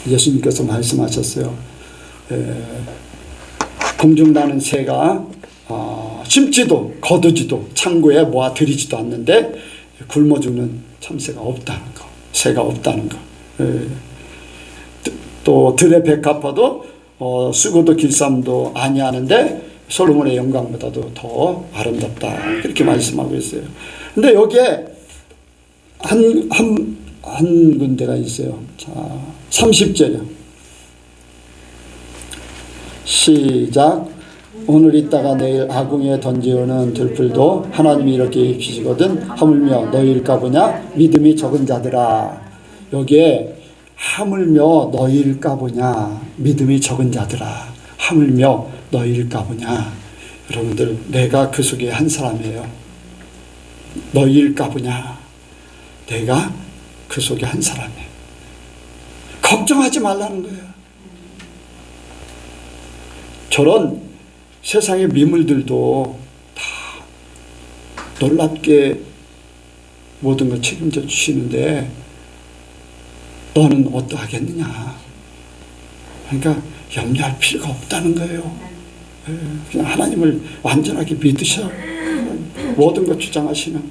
예수님께서 말씀하셨어요. 공중나는 새가 심지도 거두지도 창고에 모아 들이지도 않는데 굶어 죽는 참새가 없다는 거, 새가 없다는 거. 또 들의 백합화도 쓰고도 길쌈도 아니하는데 솔로몬의 영광보다도 더 아름답다. 그렇게 말씀하고 있어요. 근데 여기에 한 군데가 있어요. 자, 30절이요. 시작. 오늘 있다가 내일 아궁이에 던지오는 들풀도 하나님이 이렇게 입히시거든 하물며 너희일까 보냐 믿음이 적은 자들아. 여기에 하물며 너희일까 보냐 믿음이 적은 자들아. 하물며 너희일까 보냐. 여러분들 내가 그 속에 한 사람이에요. 너희일까 보냐. 내가 그 속에 한 사람이에요. 걱정하지 말라는 거예요. 저런 세상의 미물들도 다 놀랍게 모든 걸 책임져 주시는데 너는 어떠하겠느냐. 그러니까 염려할 필요가 없다는 거예요. 그냥 하나님을 완전하게 믿으셔. 모든 걸 주장하시는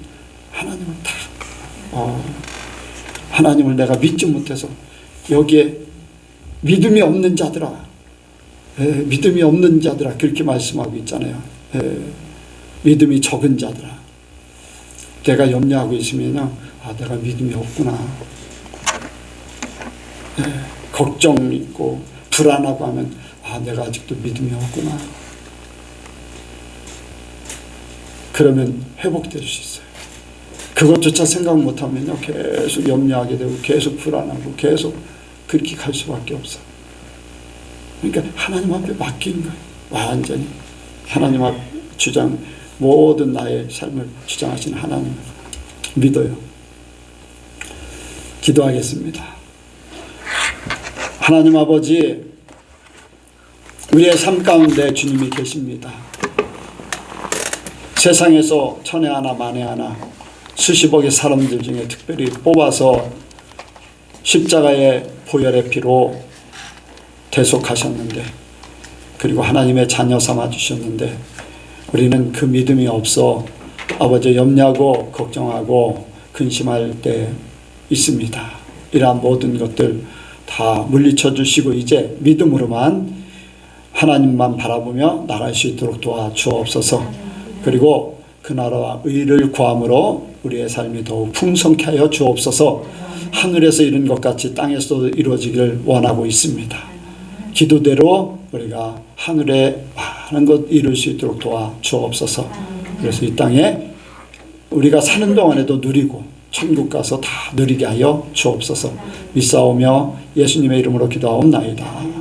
하나님을 다 하나님을 내가 믿지 못해서 여기에 믿음이 없는 자들아. 믿음이 없는 자들아 그렇게 말씀하고 있잖아요. 믿음이 적은 자들아. 내가 염려하고 있으면요, 내가 믿음이 없구나. 걱정 있고 불안하고 하면 내가 아직도 믿음이 없구나. 그러면 회복될 수 있어요. 그것조차 생각 못하면요 계속 염려하게 되고 계속 불안하고 계속 그렇게 갈 수밖에 없어. 그러니까 하나님 앞에 맡기는 거예요. 완전히 하나님 앞 주장, 모든 나의 삶을 주장하시는 하나님을 믿어요. 기도하겠습니다. 하나님 아버지, 우리의 삶 가운데 주님이 계십니다. 세상에서 천에 하나 만에 하나 수십억의 사람들 중에 특별히 뽑아서 십자가의 보혈의 피로 대속하셨는데, 그리고 하나님의 자녀 삼아 주셨는데 우리는 그 믿음이 없어 아버지 염려하고 걱정하고 근심할 때 있습니다. 이러한 모든 것들 다 물리쳐 주시고 이제 믿음으로만 하나님만 바라보며 나갈 수 있도록 도와주옵소서. 그리고 그 나라와 의를 구함으로 우리의 삶이 더욱 풍성케 하여 주옵소서. 하늘에서 이룬 것 같이 땅에서도 이루어지기를 원하고 있습니다. 기도대로 우리가 하늘에 많은 것 이룰 수 있도록 도와주옵소서. 그래서 이 땅에 우리가 사는 동안에도 누리고 천국 가서 다 누리게 하여 주옵소서. 믿사오며 예수님의 이름으로 기도하옵나이다.